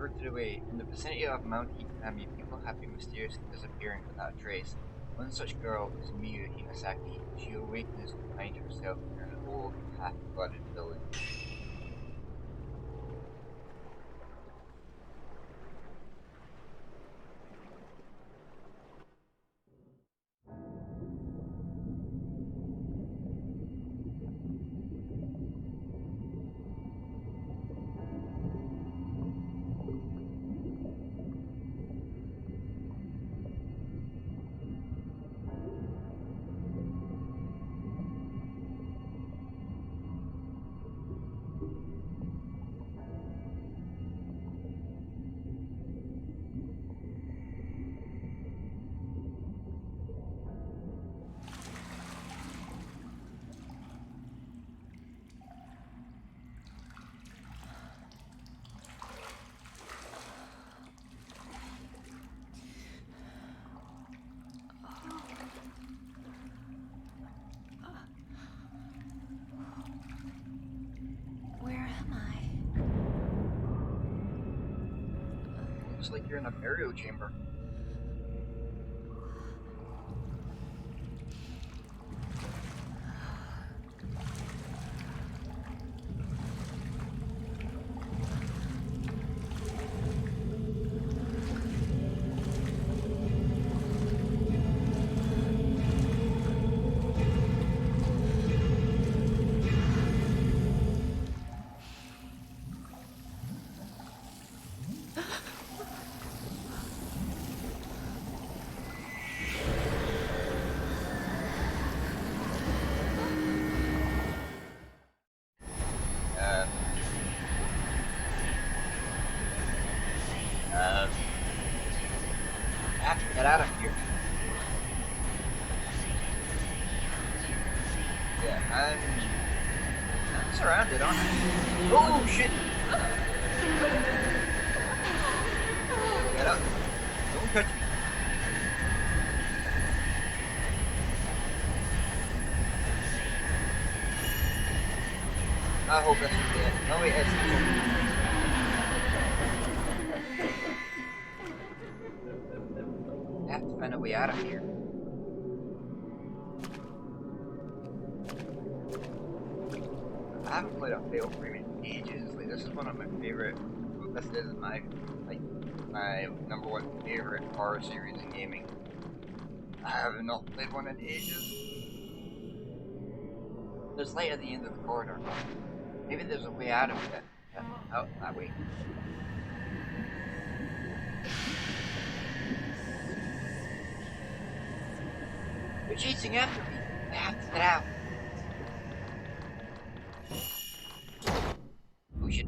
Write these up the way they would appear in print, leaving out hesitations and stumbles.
drifted away. In the vicinity of Mount Ikami, people have been mysteriously disappearing without a trace. One such girl was Miyu Hinasaki. She awakened to find herself in an old, half-flooded village. Where am I? Looks like you're in a burial chamber. Um, um, I have to get out of here. Yeah, I'm surrounded, aren't I? Oh shit! Get up! Don't touch me! I hope that's not it. No, it isn't. I have to find a way out of here. I haven't played a Fatal Frame in ages. Like, this is one of my favorite. This is my my number one favorite horror series in gaming. I have not played one in ages. There's light at the end of the corridor. Maybe there's a way out of it. Yeah, out that way. They're chasing after me. I have to get out. Oh shit.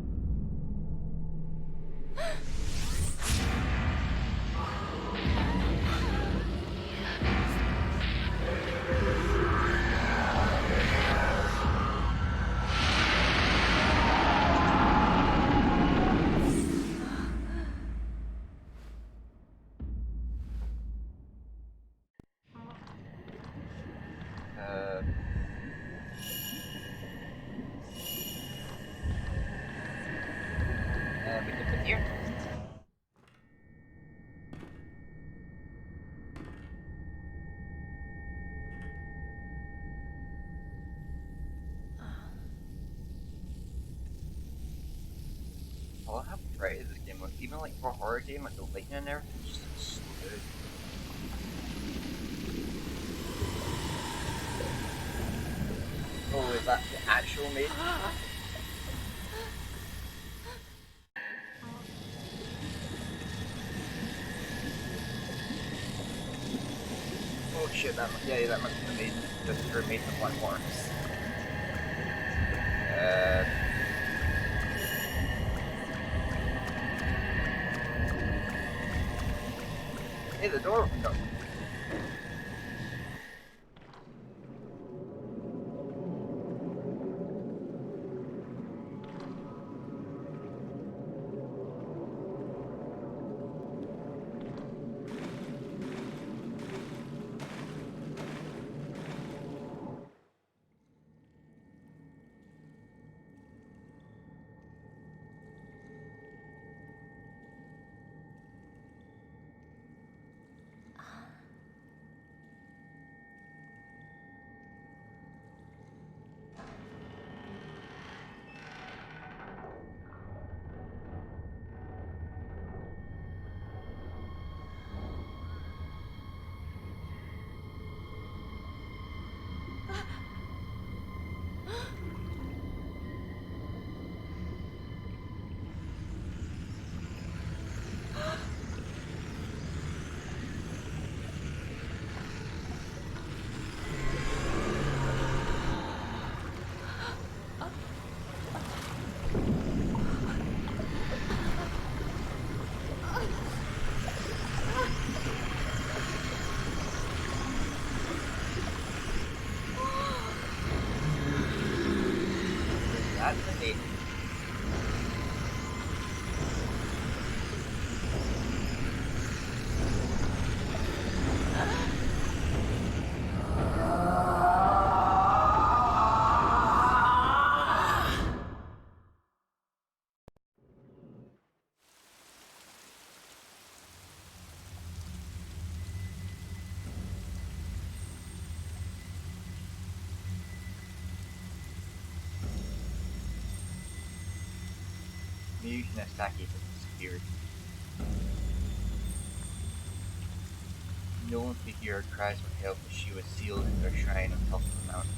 And we can fit here. All I have to try is this game. Even like for a horror game, like the lighting and everything, just looks so good. Oh, is that the actual Maiden? Oh shit, that must be the Maiden. Just for Maiden of One More. Uh, hey, the door opened up. Ryukina Saki has disappeared. No one could hear her cries for help as she was sealed into a shrine on top of the mountain.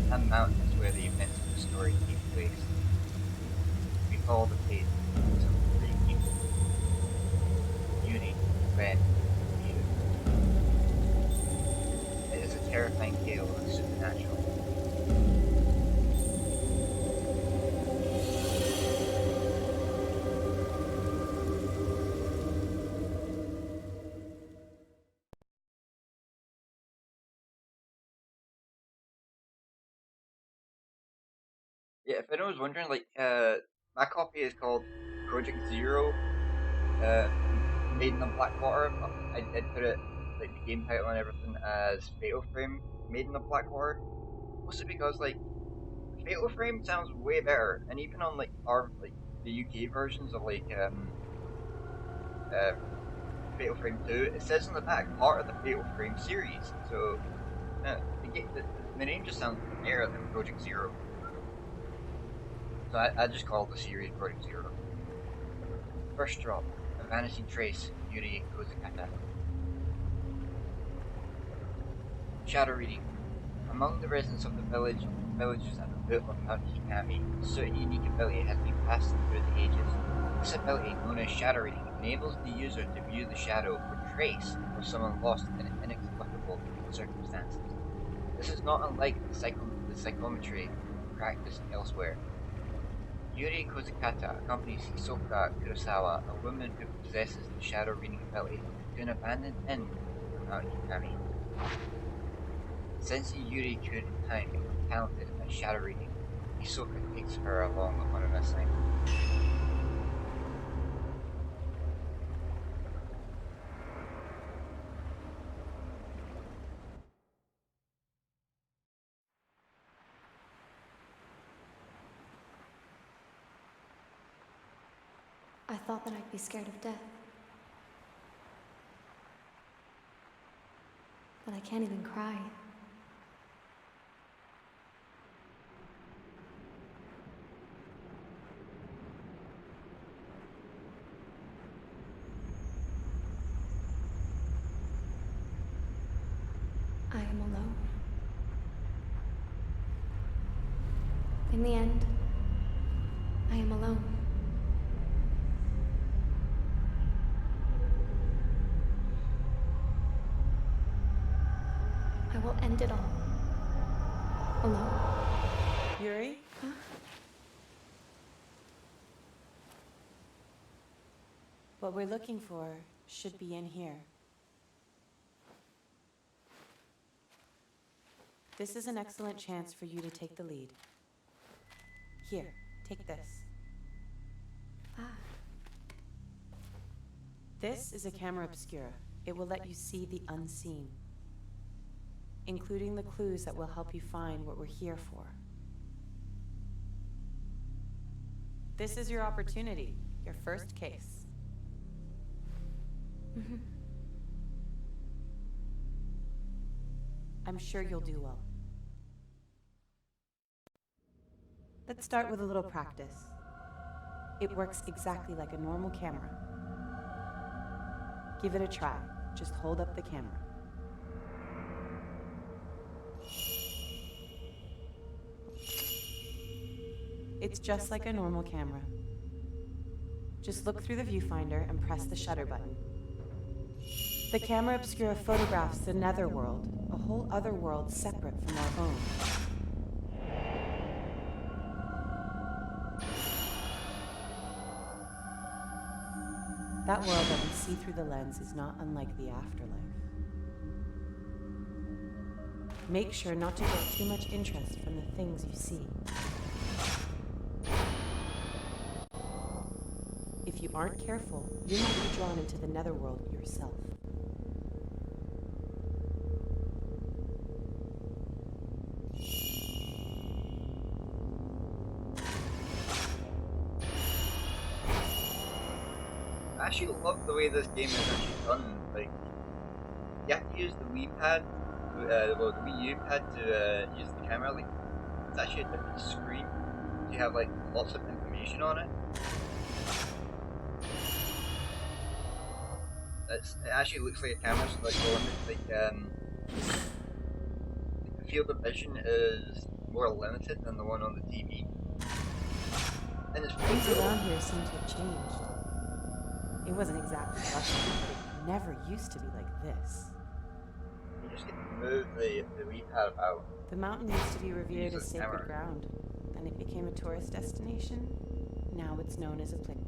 That mountain is where the events of the story take place. We follow the fate of three people: Yuri, Ren, and Miu. It is a terrifying tale of the supernatural. Yeah, if anyone was wondering, my copy is called Project Zero, Maiden on Blackwater, but I did put it, like the game title and everything, as Fatal Frame Maiden on Blackwater. Mostly because, like, Fatal Frame sounds way better, and even on, like, the UK versions of, uh, Fatal Frame 2, it says on the back, part of the Fatal Frame series, so, the name just sounds better than Project Zero. So I just called the series Project Zero. First drop, A Vanishing Trace, Yuri Kozukata. Shadow reading. Among the residents of the villages at the foot of Mount Hikami, a certain unique ability has been passed through the ages. This ability, known as shadow reading, enables the user to view the shadow or trace of someone lost in inexplicable circumstances. This is not unlike the psychometry practiced elsewhere. Yuri Kozukata accompanies Hisoka Kurosawa, a woman who possesses the shadow reading ability, to an abandoned inn on Mount Hikami. Sensing Yuri could in time become talented at shadow reading, Hisoka takes her along on an assignment. I thought that I'd be scared of death. But I can't even cry. I am alone. In the end, I am alone. I will end it all. Alone. Yuri? Huh? What we're looking for should be in here. This is an excellent chance for you to take the lead. Here, take this. Ah. This is a camera obscura. It will let you see the unseen, including the clues that will help you find what we're here for. This is your opportunity, your first case. Mm-hmm. I'm sure you'll do well. Let's start with a little practice. It works exactly like a normal camera. Give it a try. Just hold up the camera. It's just like a normal camera. Just look through the viewfinder and press the shutter button. The camera obscura photographs the netherworld, a whole other world separate from our own. That world that we see through the lens is not unlike the afterlife. Make sure not to get too much interest from the things you see. If you aren't careful, you might be drawn into the netherworld yourself. I actually love the way this game is actually done. Like, you have to use the Wii pad, the Wii U pad to use the camera. Like, it's actually a different screen. You have like lots of information on it. It actually looks like a camera, so the field of vision is more limited than the one on the TV. And it's pretty Things cool. around here seem to have changed. It wasn't exactly bustling, but it never used to be like this. You just get to move the wee pad about. The mountain used to be revered Use as the camera. sacred ground. Then it became a tourist destination. Now it's known as a place.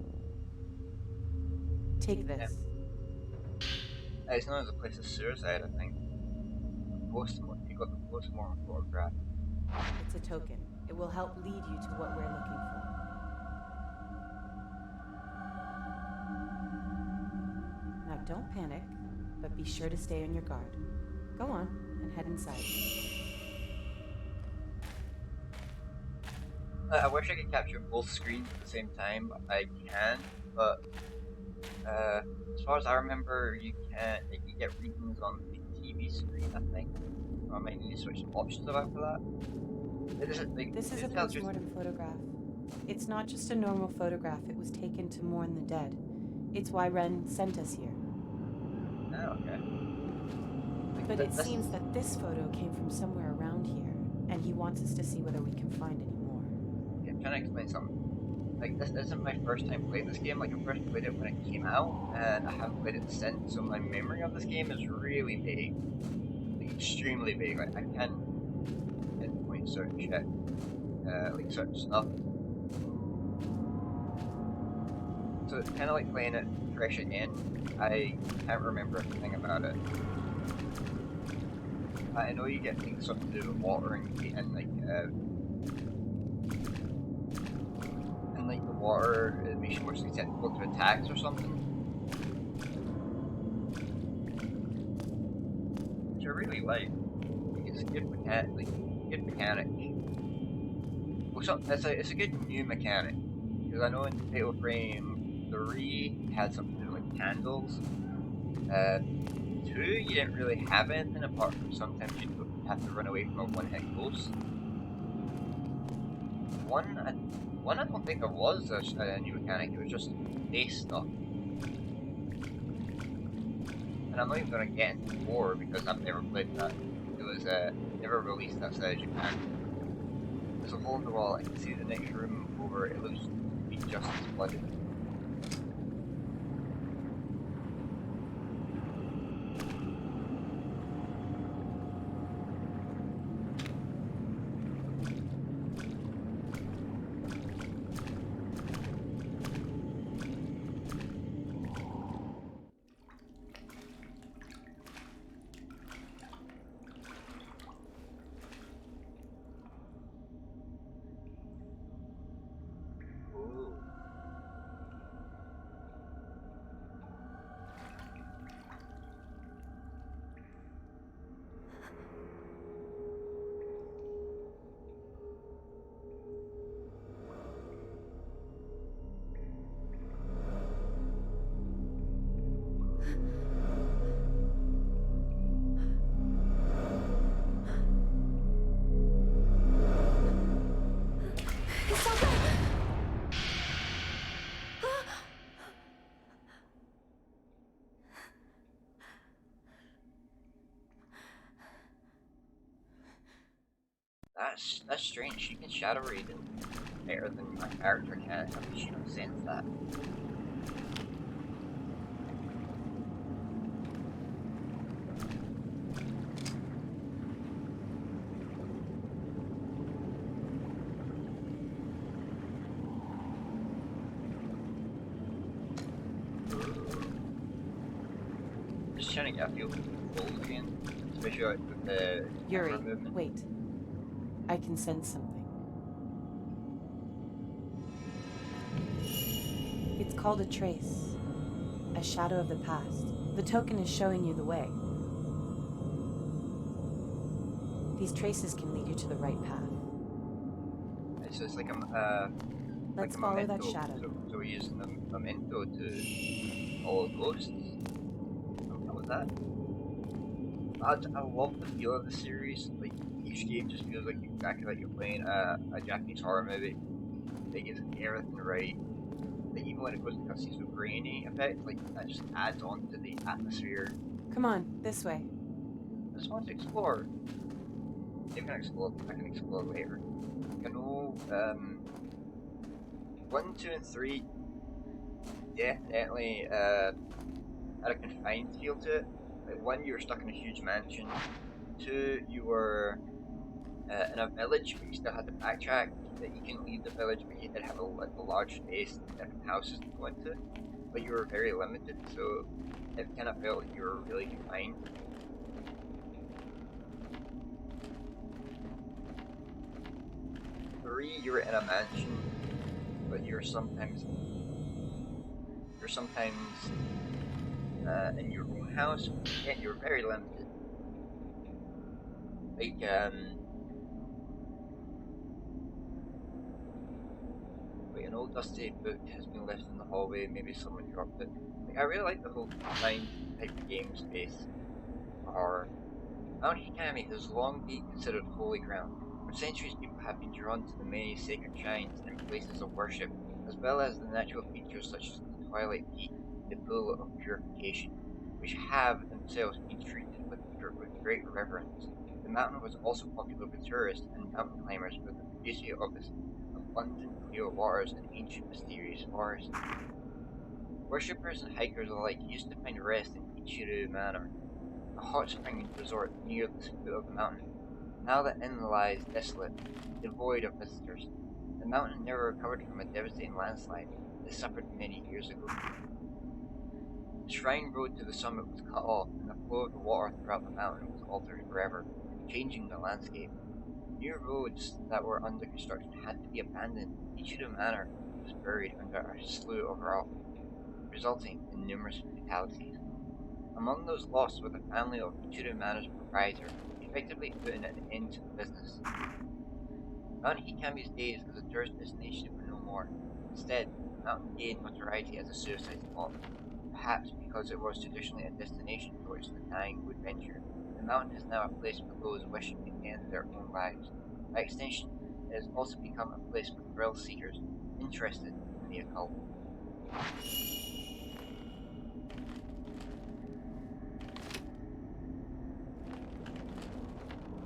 Take this. It's known as a place of suicide, I think. You got the postmortem photograph. It's a token. It will help lead you to what we're looking for. Now don't panic, but be sure to stay on your guard. Go on and head inside. I wish I could capture both screens at the same time, but I can. But as far as I remember, you get readings on the TV screen, I think. Or I might need to switch some options about for that. This is a postmortem photograph. It's not just a normal photograph, it was taken to mourn the dead. It's why Ren sent us here. Oh, okay. But it seems that this photo came from somewhere around here, and he wants us to see whether we can find any more. Yeah, I'm trying to explain something. Like, this isn't my first time playing this game. Like, I first played it when it came out, and I haven't played it since, so my memory of this game is really vague. Like, extremely vague. Like, I can't pinpoint certain shit. Like, certain stuff. So it's kind of like playing it fresh again. I can't remember everything about it. I know you get things something to do with water and like the water, it makes you more susceptible to attacks or something. Which I really like. It's a good mechanic. Well, it's a good new mechanic. Because I know in Fatal Frame 3 it had something to do with candles. 2 you didn't really have anything apart from sometimes you'd have to run away from a one-hit ghost. One I don't think there was a new mechanic, it was just base stuff. And I'm not even going to get into 4 because I've never played that. It was never released outside of Japan. There's a hole in the wall, I can see the next room over, it looks to be just as flooded. That's strange. She can shadow read better than my character can. How did she not sense that? Just trying to get a feel for the controls again, especially like with the Yuri, camera movement. wait. I can sense something. It's called a trace. A shadow of the past. The token is showing you the way. These traces can lead you to the right path. So it's like Let's a follow memento. that shadow. So we're using the memento to follow ghosts. How was that? I love the feel of the series. Like each game just feels like you exactly like you're playing a Japanese horror movie. It gets everything right. Like even when it goes to cutscenes with grainy effects, like that just adds on to the atmosphere. Come on, this way. I just want to explore. You can explore. I can explore later. You know, 1, 2, and 3 definitely had a confined feel to it. Like 1, you were stuck in a huge mansion. 2, you were in a village, but you still had to backtrack. That you can leave the village, but you did have a large space and different houses to go into. But you were very limited, so it kind of felt like you were really confined. 3, you were in a mansion, but you're sometimes in your own house. Again, you're very limited. Like like an old dusty book has been left in the hallway. Maybe someone dropped it. Like I really like the whole confined type of game space for horror. Mount Hikami has long been considered holy ground. For centuries, people have been drawn to the many sacred shrines and places of worship, as well as the natural features such as the Twilight Peak, the Pool of Purification, which have themselves been treated with great reverence. The mountain was also popular with tourists and mountain climbers for the beauty of its abundant clear waters and ancient mysterious forests. Worshippers and hikers alike used to find rest in Ichiru Manor, a hot spring resort near the foot of the mountain. Now the inn lies desolate, devoid of visitors. The mountain never recovered from a devastating landslide it suffered many years ago. The shrine road to the summit was cut off, and the flow of the water throughout the mountain was altered forever, changing the landscape. New roads that were under construction had to be abandoned, and Ichido Manor was buried under a slew of rock, resulting in numerous fatalities. Among those lost were the family of Ichido Manor's proprietor, effectively putting an end to the business. Mount Hikami's days as a tourist destination were no more. Instead, the mountain gained notoriety as a suicide spot. Perhaps because it was traditionally a destination to which the dying would venture, the mountain is now a place for those wishing to end their own lives. By extension, it has also become a place for thrill seekers interested in the occult.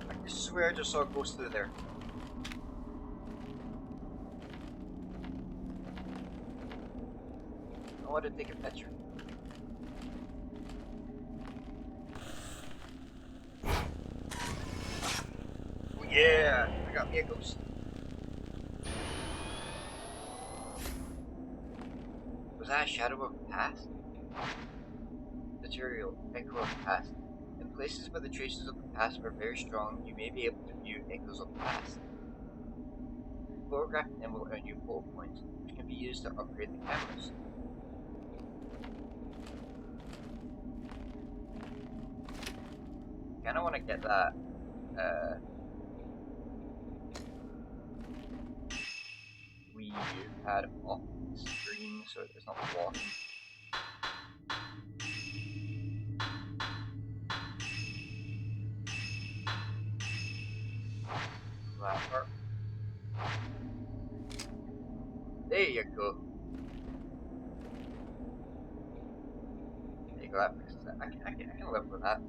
I swear I just saw a ghost through there. I want to take a picture. Oh yeah, I got me a ghost. Was that a shadow of the past? Material, echo of the past. In places where the traces of the past were very strong, you may be able to view echoes of the past. Photographing them will earn you photo points, which can be used to upgrade the cameras. I kinda wanna get that, Wii U pad off the screen so it's not blocking. That part. There you go. There you go, that fixes it. I can live with that.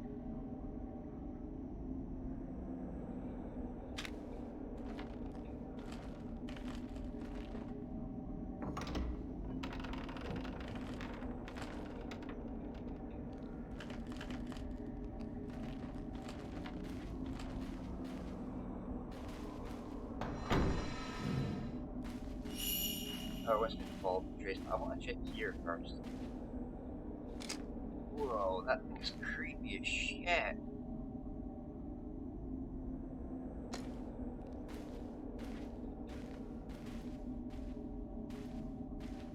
Oh, it's been called trace. I want to check here first. Whoa, that thing is creepy as shit.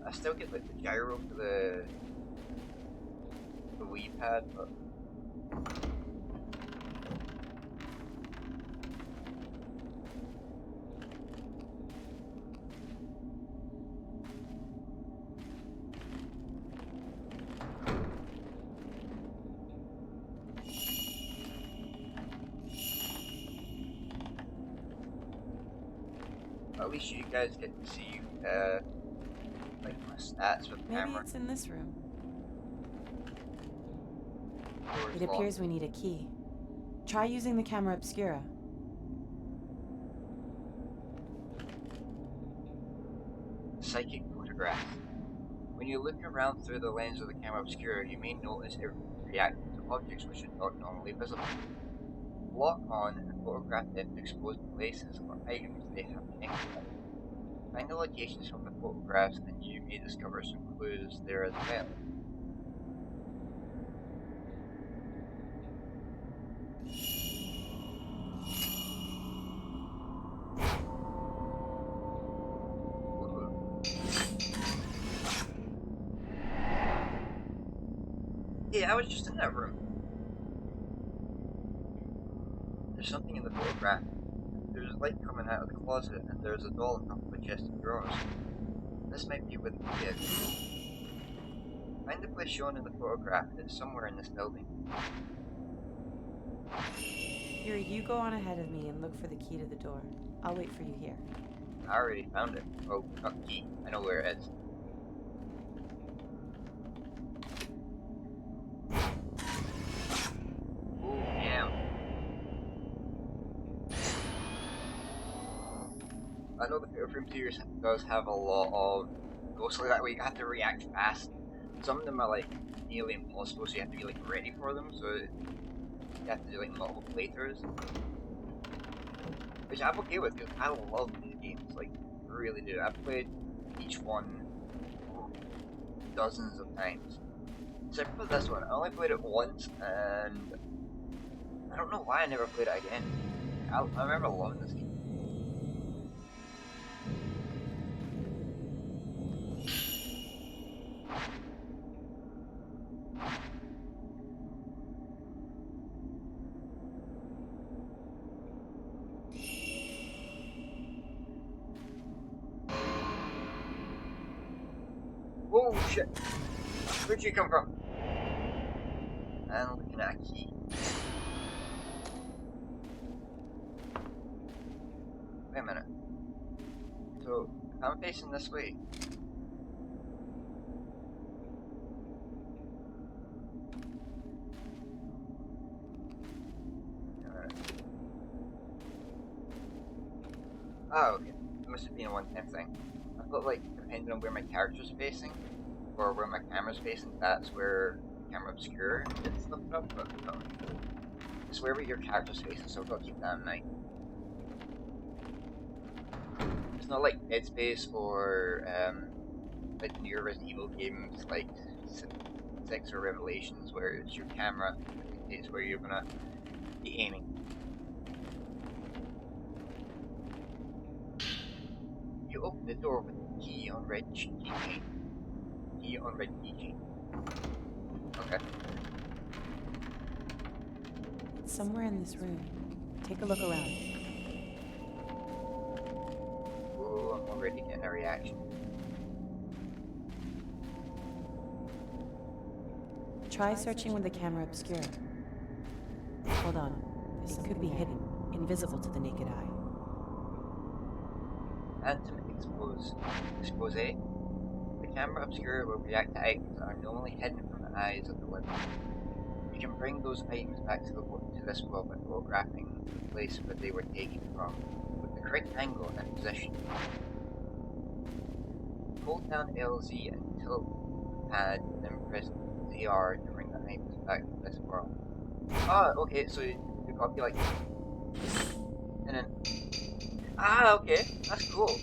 I still get like the gyro for the Wii pad, but at least you guys get to see like my stats with the Maybe camera. it's in this room. Door's It locked. appears we need a key. Try using the camera obscura. Psychic photograph. When you look around through the lens of the camera obscura, you may notice it reacts to objects which are not normally visible. Lock on and photograph them to exposed places or items they have connected with. Find the locations from the photographs and you may discover some clues there as well. Yeah, I was just in that room. There's something in the photograph. There's light coming out of the closet, and there's a doll on top of a chest of drawers. This might be where the key is. Find the place shown in the photograph. It's somewhere in this building. Yuri, you go on ahead of me and look for the key to the door. I'll wait for you here. I already found it. Oh, not key. I know where it is. Oh, damn. I know the Fatal Frame series does have a lot of ghostly that way. You have to react fast. Some of them are like nearly impossible, so you have to be like ready for them. So you have to do like multiple playthroughs, which I'm okay with because I love these games. Like, really do. I've played each one dozens of times. Except for this one, I only played it once, and I don't know why I never played it again. I remember loving this game. Oh shit! Where'd you come from? I'm looking at a key. Wait a minute. So, if I'm facing this way. Oh, okay. It must have been a one-time thing. I thought, like, depending on where my character's facing, or where my camera's facing, that's where camera obscure gets stuff up, but no. It's wherever your character's facing, so I've got to keep that in mind. It's not like Dead Space or, like the newer Resident Evil games, like 6 or Revelations, where it's your camera, it's where you're gonna be aiming. You open the door with the key on red keychain. Key on red keychain. Okay. It's somewhere in this room. Take a look around. Oh, I'm already getting a reaction. Try searching with the camera obscura. Hold on. This could be hidden, invisible to the naked eye. Antim expose. Expose. The camera obscura will react to items that are normally hidden from the eyes of the living. You can bring those items back to this world by photographing the place where they were taken from, with the correct angle and position. Hold down LZ and tilt the pad, then press ZR to bring the items back to this world. Ah, okay, so you've got to be like, and then, okay, that's cool.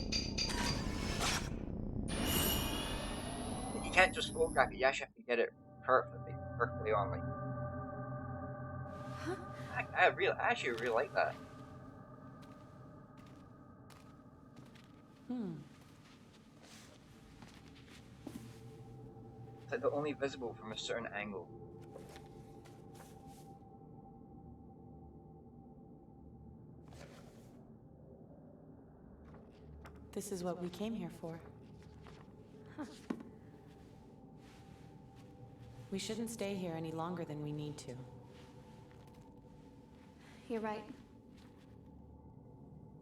You can't just photograph it, you actually have to get it perfectly on, like. I actually really like that. It's like they're only visible from a certain angle. This is what we came here for. We shouldn't stay here any longer than we need to. You're right.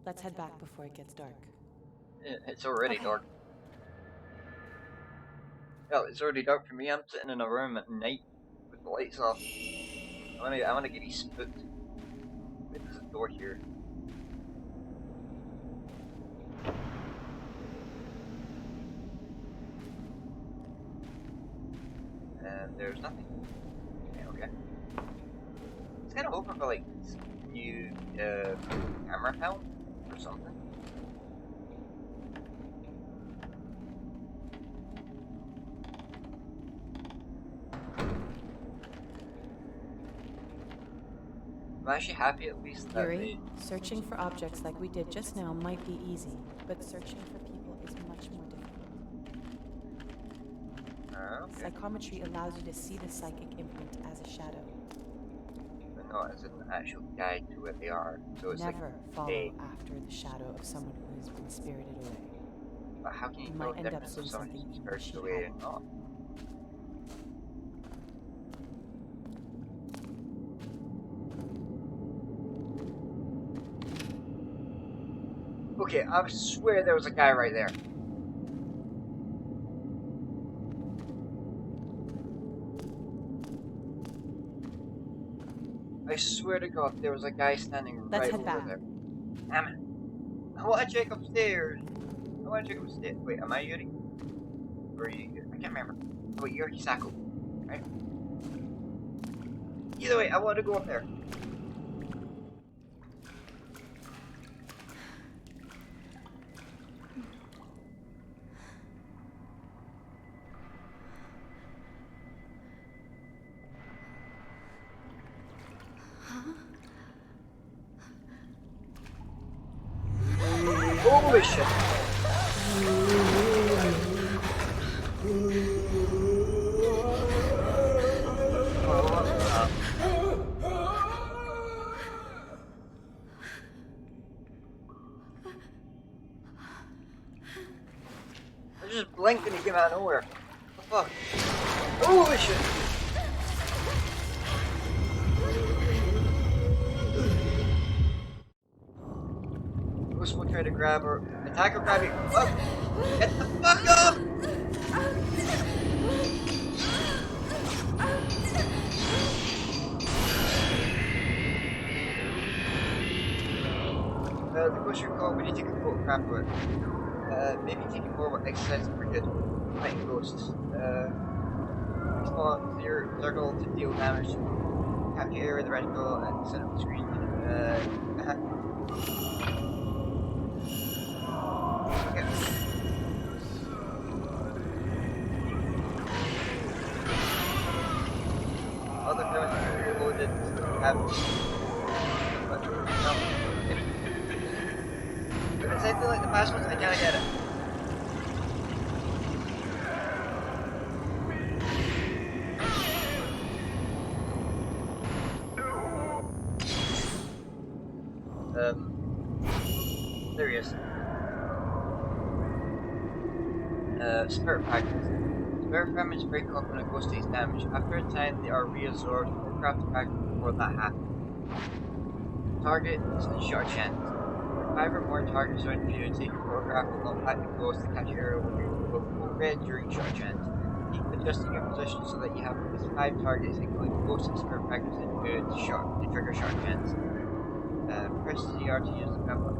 Let's head back before it gets dark. It's already Okay. dark. Well, it's already dark for me. I'm sitting in a room at night with the lights off. I wanna get you spooked. Wait, there's a door here. And there's nothing. Yeah, okay. It's kind of hoping for like new camera helm or something. I'm actually happy at least that Yuri, searching for objects like we did just now might be easy, but searching for people is much more difficult. Okay. Psychometry allows you to see the psychic imprint as a shadow. But not as an actual guide to where they are. So it's Never like, follow hey, after the shadow of someone who has been spirited away. but how can you You tell might the end up difference of seeing someone something who's you spirited wish you away and hadn't. not? Okay, I swear there was a guy right there. I swear to God, there was a guy standing Let's right head over back. there. Damn it. I want to check upstairs. I want to check upstairs. Wait, am I Yuri? Or are you Yuri? I can't remember. Oh, wait, you're Hisako. Right? Either way, I want to go up there. Holy shit! I just blinked and he came out of nowhere. What the fuck? Holy shit! Ghost will try to grab her. Attack or grab you. Fuck! Get the fuck up! The ghost you call when you take a photograph of it. Maybe taking more what exercise for good. Fighting ghosts. Explore clear circle to deal damage. Capture area of the reticle and center of the screen. Okay. Other films loaded have but no. If it's anything like the past ones, I can't get it. There he is. Spirit fragments. Spirit fragments break up when a ghost takes damage. After a time, they are reabsorbed or crafted back before that happens. Target is the shot chance. If 5 or more targets are in view, take a photograph and not back the ghost to catch area will go red during shot chance. Keep adjusting your position so that you have at least 5 targets, including ghosts and spirit fragments in view to trigger shot chance. Press CR to use the camera.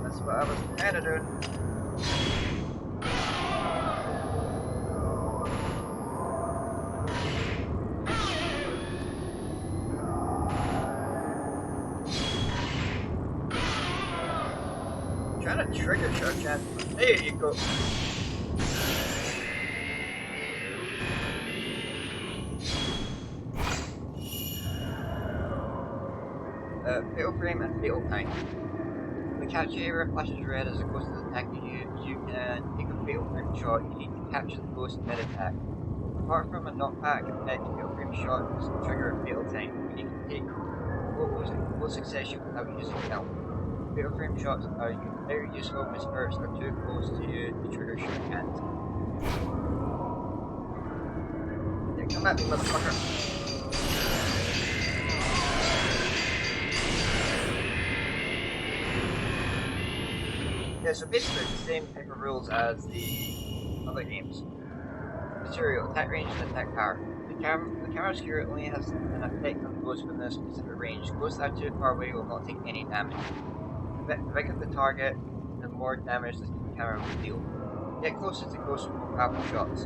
That's what I was kinda doing. Trying to trigger shot chance. There you go. Fatal frame and fatal time. When the capture area flashes red as the ghost is attacking you, you can take a fatal frame shot. You need to capture the ghost mid-attack. Apart from a knockback effect, fatal frame shots trigger a fatal time. You can take full succession without using help. Fatal frame shots are very useful when spirits are too close to you to trigger shot chance. Yeah, come at me, motherfucker. Yeah, so basically it's the same type of rules as the other games. Material, attack range, and attack power. The camera obscura only has an effect on ghosts within a specific range. Ghosts that are too far away will not take any damage. The bigger the target, the more damage the camera will deal. Get closer to ghosts with more powerful shots.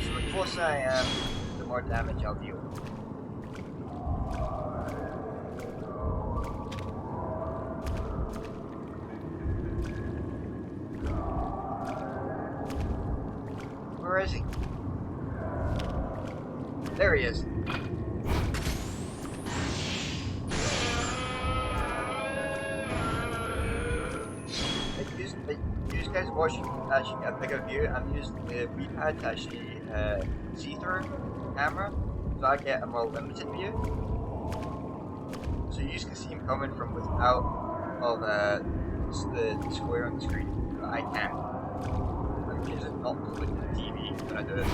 So the closer I am, the more damage I'll deal. Where is he? There he is. You guys watching actually get a bigger view. I'm using the Wii pad to actually see through the camera, so I get a more limited view. So you can see him coming from without all the square on the screen, but I can't. I'm choosing not to look at the TV when I do it.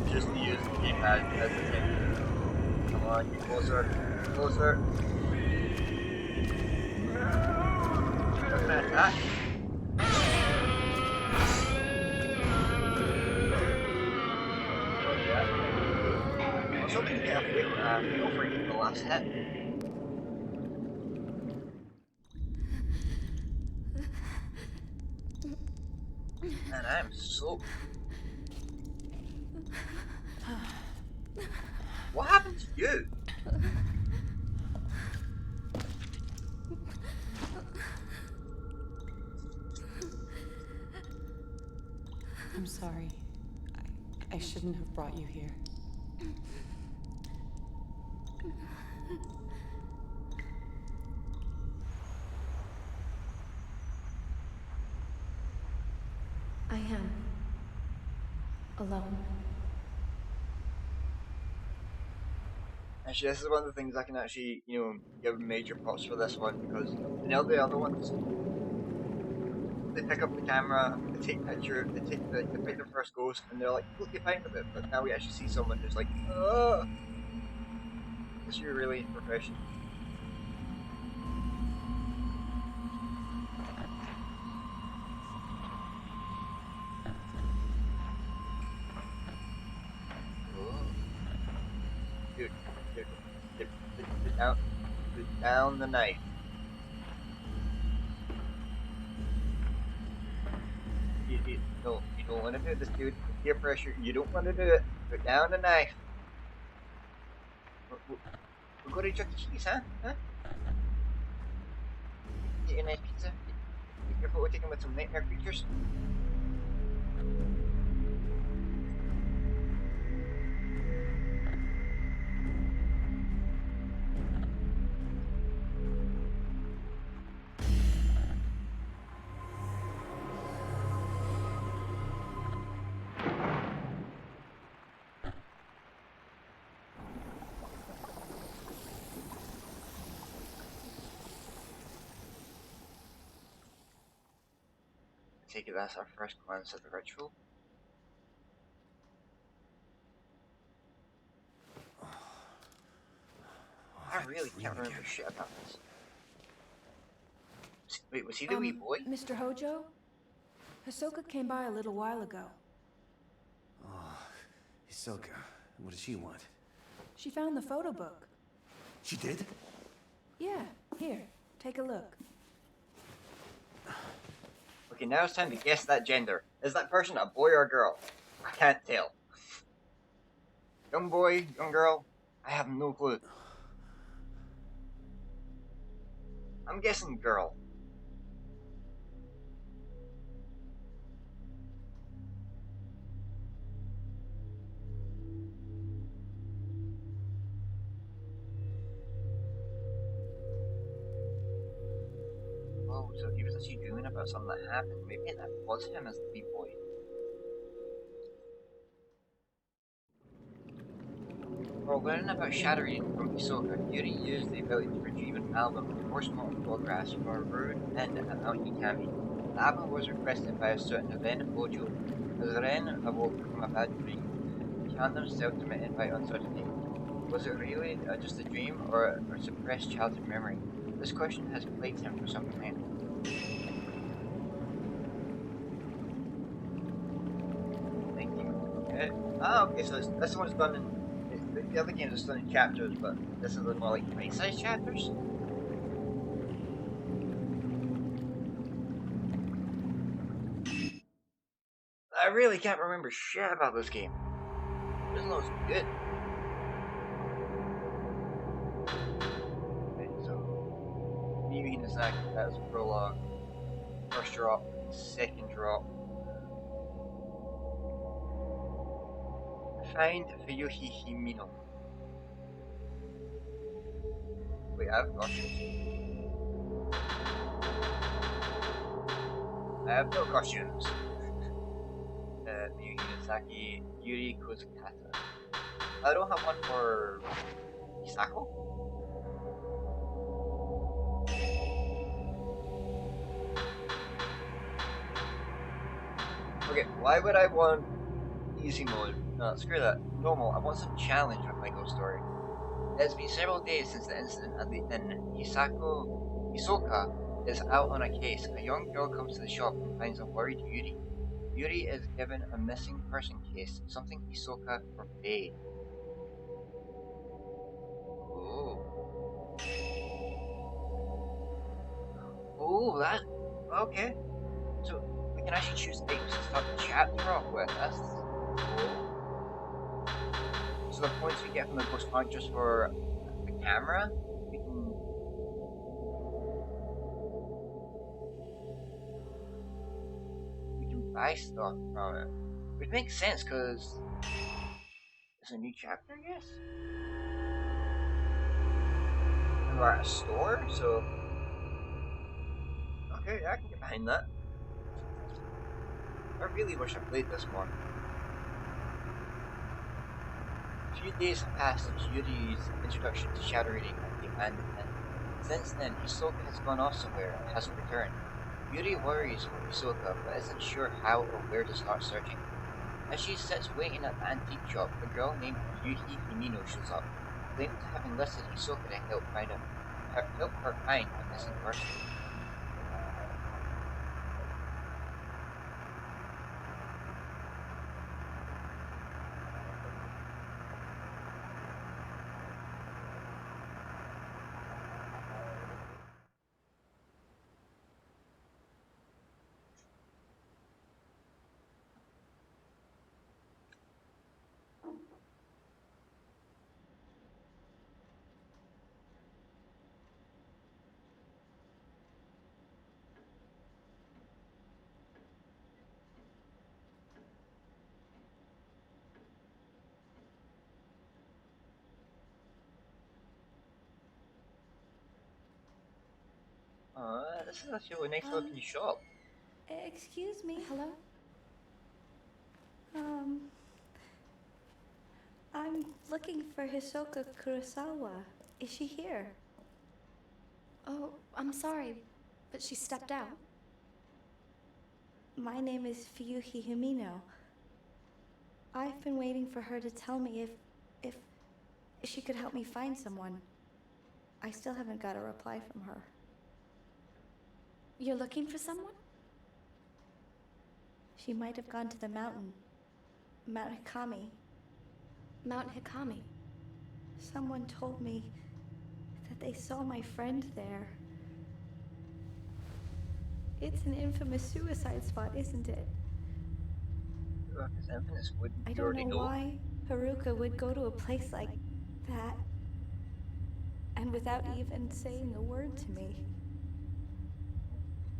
Just to use the gamepad as the thing. Come on, get closer, closer. You're gonna attack? Oh yeah. I was hoping to get a feel for the last hit. And I'm so. What happened to you? I'm sorry. I shouldn't have brought you here. I am alone. Actually, this is one of the things I can actually, give major props for this one because in all the other ones, they pick up the camera, they take picture, they pick their first ghost, and they're like completely fine with it. But now we actually see someone who's like, oh, this is really professional. Dude, put down the knife. No, you don't want to do this, dude. Peer pressure. You don't want to do it. Put down the knife. We're going to Chuck E. Cheese, huh? Get you a nice pizza. Get your photo taken with some nightmare creatures. I take it that's our first glance at the ritual. I really can't remember shit about this. Wait, was he the wee boy? Mr. Hojo? Hisoka came by a little while ago. Oh, Hisoka. What does she want? She found the photo book. She did? Yeah, here, take a look. Okay, now it's time to guess that gender. Is that person a boy or a girl? I can't tell. Young boy, young girl? I have no clue. I'm guessing girl. Oh, so he was actually dreaming about something that happened. Maybe that was him as the wee boy. While learning about shattering from Hisoka, Yuri used the ability to retrieve an album of postmortem photographs from a rude inn at Mount Hikami. The album was requested by a certain Ren Bojo. As Ren awoke from a bad dream, he found himself tormented by uncertainty. Was it really just a dream or a suppressed childhood memory? This question has plagued him for some time. Thinking. Okay, so this one's done in. The other games are done in chapters, but this is more like bite-sized chapters. I really can't remember shit about this game. This looks good. Okay, so Mimi Nazaki, that was a prologue. First drop, second drop. Find Fuyuhi Himino. Wait, I have costumes. I have no costumes. Miyuki Nazaki, Yuri Kozukata. I don't have one for Hisako? Okay, why would I want easy mode? No, screw that. Normal, I want some challenge with my ghost story. It's been several days since the incident at the inn. Hisoka is out on a case. A young girl comes to the shop and finds a worried Yuri. Yuri is given a missing person case, something Hisoka forbade. Oh. Oh, that. Okay. So, we can actually choose things to start the chapter off with. That's cool. So, the points we get from the ghost aren't just for the camera. We can buy stuff from it. Which makes sense because it's a new chapter, I guess? And we're at a store, so. Okay, I can get behind that. I really wish I played this more. A few days have passed since Yuri's introduction to shadow reading at the abandoned inn. Since then, Hisoka has gone off somewhere and hasn't returned. Yuri worries for Hisoka, but isn't sure how or where to start searching. As she sits waiting at the antique shop, a girl named Yuki Himino shows up, claiming to have enlisted Hisoka to help her find a missing person. This is actually a nice looking shop. Excuse me. Hello? I'm looking for Hisoka Kurosawa. Is she here? Oh, I'm sorry, but she stepped out. My name is Fuyuhi Himino. I've been waiting for her to tell me if she could help me find someone. I still haven't got a reply from her. You're looking for someone? She might have gone to the mountain. Mount Hikami. Mount Hikami. Someone told me that they saw my friend there. It's an infamous suicide spot, isn't it? It's infamous. I don't know why Haruka would go to a place like that. And without even saying a word to me.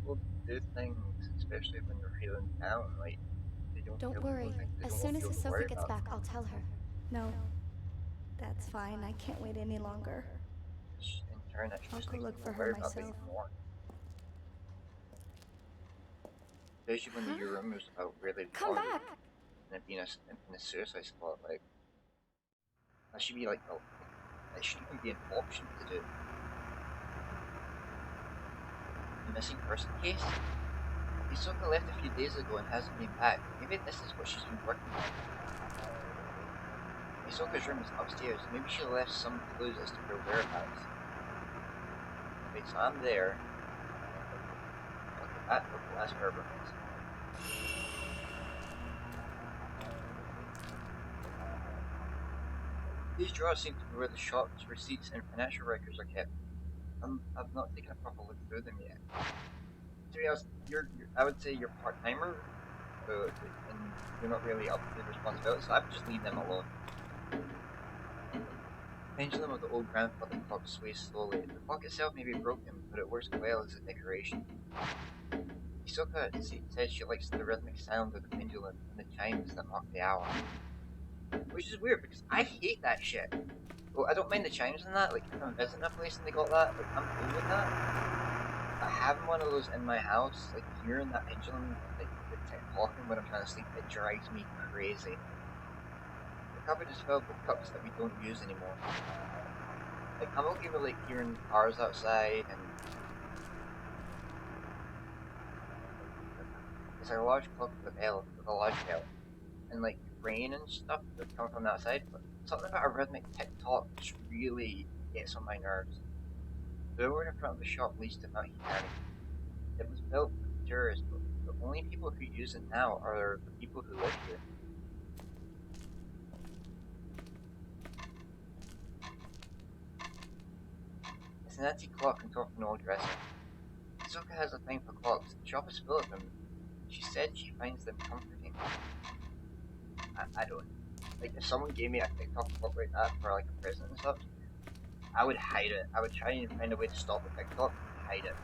People do things, especially when you're feeling down, like they don't. Don't worry. As soon as Hisoka gets back, I'll tell her. No, that's fine. I can't wait any longer. In turn, that I'll just go makes look me for worry her about it myself. more. Especially when your room is about really Come long back! and it being in a suicide spot, like. That should be like, it shouldn't even be an option to do. The missing person case? Hisoka left a few days ago and hasn't been back. Maybe this is what she's been working on. Hisoka's room is upstairs. Maybe she left some clues as to her whereabouts. Wait, so I'm there. Look at that purple, that's where everyone is. These drawers seem to be where the shop's receipts and financial records are kept. I've not taken a proper look through them yet. To be honest, I would say you're part-timer, and you're not really up to the responsibility, so I would just leave them alone. The pendulum of the old grandfather clock sways slowly. The clock itself may be broken, but it works well as a decoration. Hisoka says she likes the rhythmic sound of the pendulum and the chimes that mark the hour. Which is weird, because I hate that shit. Well, I don't mind the chimes and that, like, if I'm visiting a place and they got that, like, I'm cool with that. But having one of those in my house, like, hearing that pendulum, like, the clocking when I'm trying to sleep, it drives me crazy. The cupboard is filled with cups that we don't use anymore. Like, I'm okay with, like, hearing cars outside, and it's a large clock with a large bell, and, like, rain and stuff that's coming from that side, but something about a rhythmic tick-tock just really gets on my nerves. The door in front of the shop leads to Mount Hikari. It was built for tourists, but the only people who use it now are the people who live here. It's an antique clock on top of an old dresser. Hisoka has a thing for clocks. The shop is full of them. She said she finds them comforting. I don't. Like, if someone gave me a TikTok clock like that for like a present and stuff, I would hide it. I would try and find a way to stop the TikTok and hide it.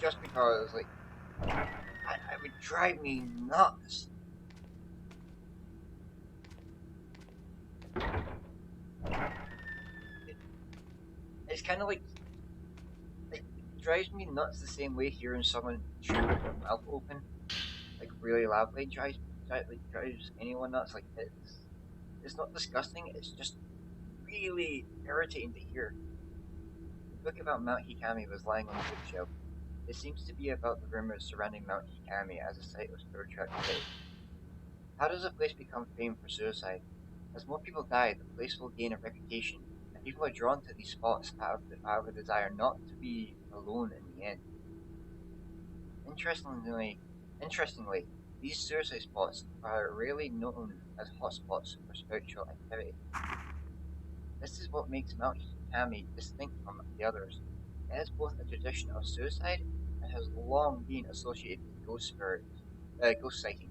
Just because, like, it would drive me nuts. It's kind of like, it drives me nuts the same way hearing someone chew with their mouth open, like really loudly, drives anyone nuts. Like, it's not disgusting, it's just really irritating to hear. The book about Mount Hikami was lying on the bookshelf. It seems to be about the rumors surrounding Mount Hikami as a site of spiritual activity. How does a place become famed for suicide? As more people die, the place will gain a reputation, and people are drawn to these spots out of a desire not to be alone in the end. Interestingly, these suicide spots are rarely known as hotspots for spiritual activity. This is what makes Mount Hikami distinct from the others. It has both a tradition of suicide and has long been associated with ghost sighting.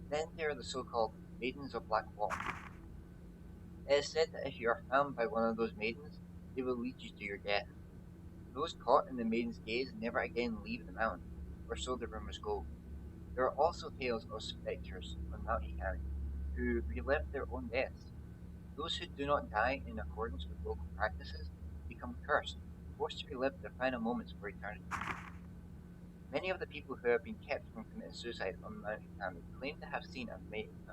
Then there are the so-called Maidens of Black Wall. It is said that if you are found by one of those maidens, they will lead you to your death. Those caught in the maiden's gaze never again leave the mountain, or so the rumors go. There are also tales of specters on Mount Hikari, who relive their own deaths. Those who do not die in accordance with local practices become cursed, forced to relive their final moments for eternity. Many of the people who have been kept from committing suicide on Mount Hikami claim to have seen a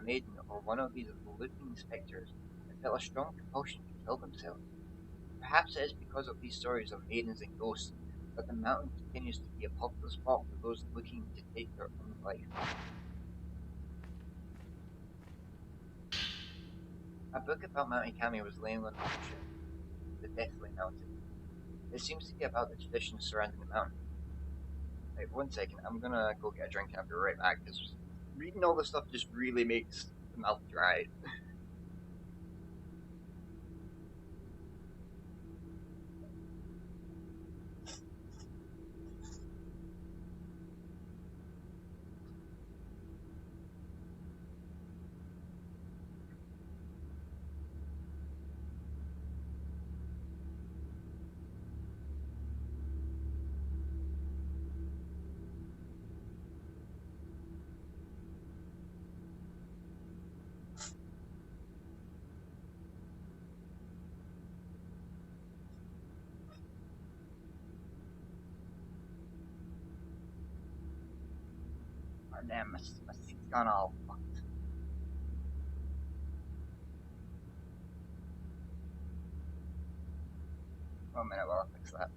maiden or one of these looking specters and felt a strong compulsion to kill themselves. Perhaps it is because of these stories of maidens and ghosts that the mountain continues to be a popular spot for those looking to take their own life. A book about Mount Hikami was laying on the bookshelf, The Deathly Mountain. It seems to be about the traditions surrounding the mountain. Wait, 1 second, I'm gonna go get a drink and I'll be right back, because reading all this stuff just really makes the mouth dry. Oh, damn, my seat's gone all fucked. 1 minute while I fix that.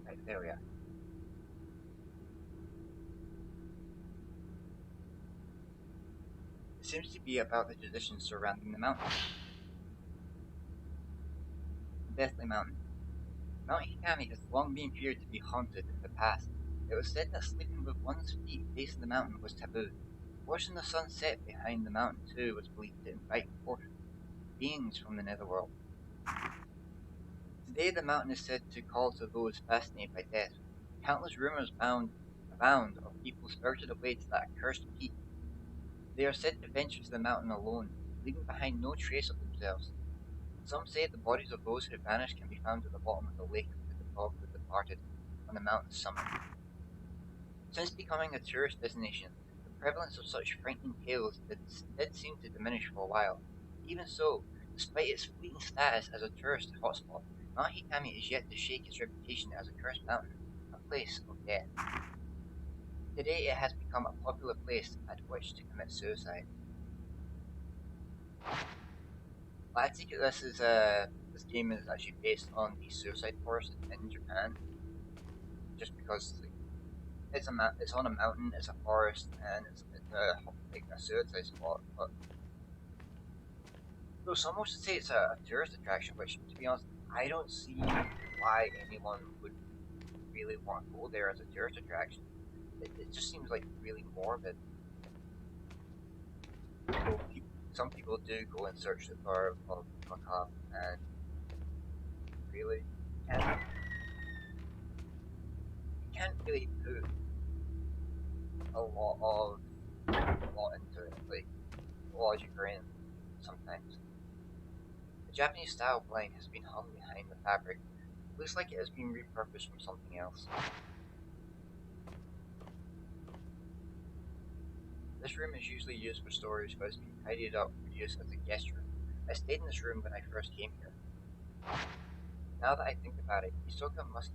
Right, there we are. It seems to be about the traditions surrounding the mountain. Deathly Mountain. Mount Hikami has long been feared to be haunted in the past. It was said that sleeping with one's feet facing the mountain was taboo. Watching the sun set behind the mountain too was believed to invite forth beings from the netherworld. Today the mountain is said to call to those fascinated by death. Countless rumors abound of people spirited away to that accursed peak. They are said to venture to the mountain alone, leaving behind no trace of themselves. Some say the bodies of those who vanished can be found at the bottom of the lake of the departed on the mountain's summit. Since becoming a tourist destination, the prevalence of such frightening tales did seem to diminish for a while. Even so, despite its fleeting status as a tourist hotspot, Mount Hikami is yet to shake its reputation as a cursed mountain, a place of death. Today it has become a popular place at which to commit suicide. I take it this game is actually based on the suicide forest in Japan, just because it's on a mountain, it's a forest, and it's like a suicide spot. But so some would say it's a tourist attraction, which to be honest, I don't see why anyone would really want to go there as a tourist attraction. It just seems like really morbid. So some people do go in search of macabre, and really can't you can't really put a lot into it, like logic or anything sometimes. The Japanese style blank has been hung behind the fabric. It looks like it has been repurposed from something else. This room is usually used for storage, but it's been tidied up for use as a guest room. I stayed in this room when I first came here. Now that I think about it, Hisoka must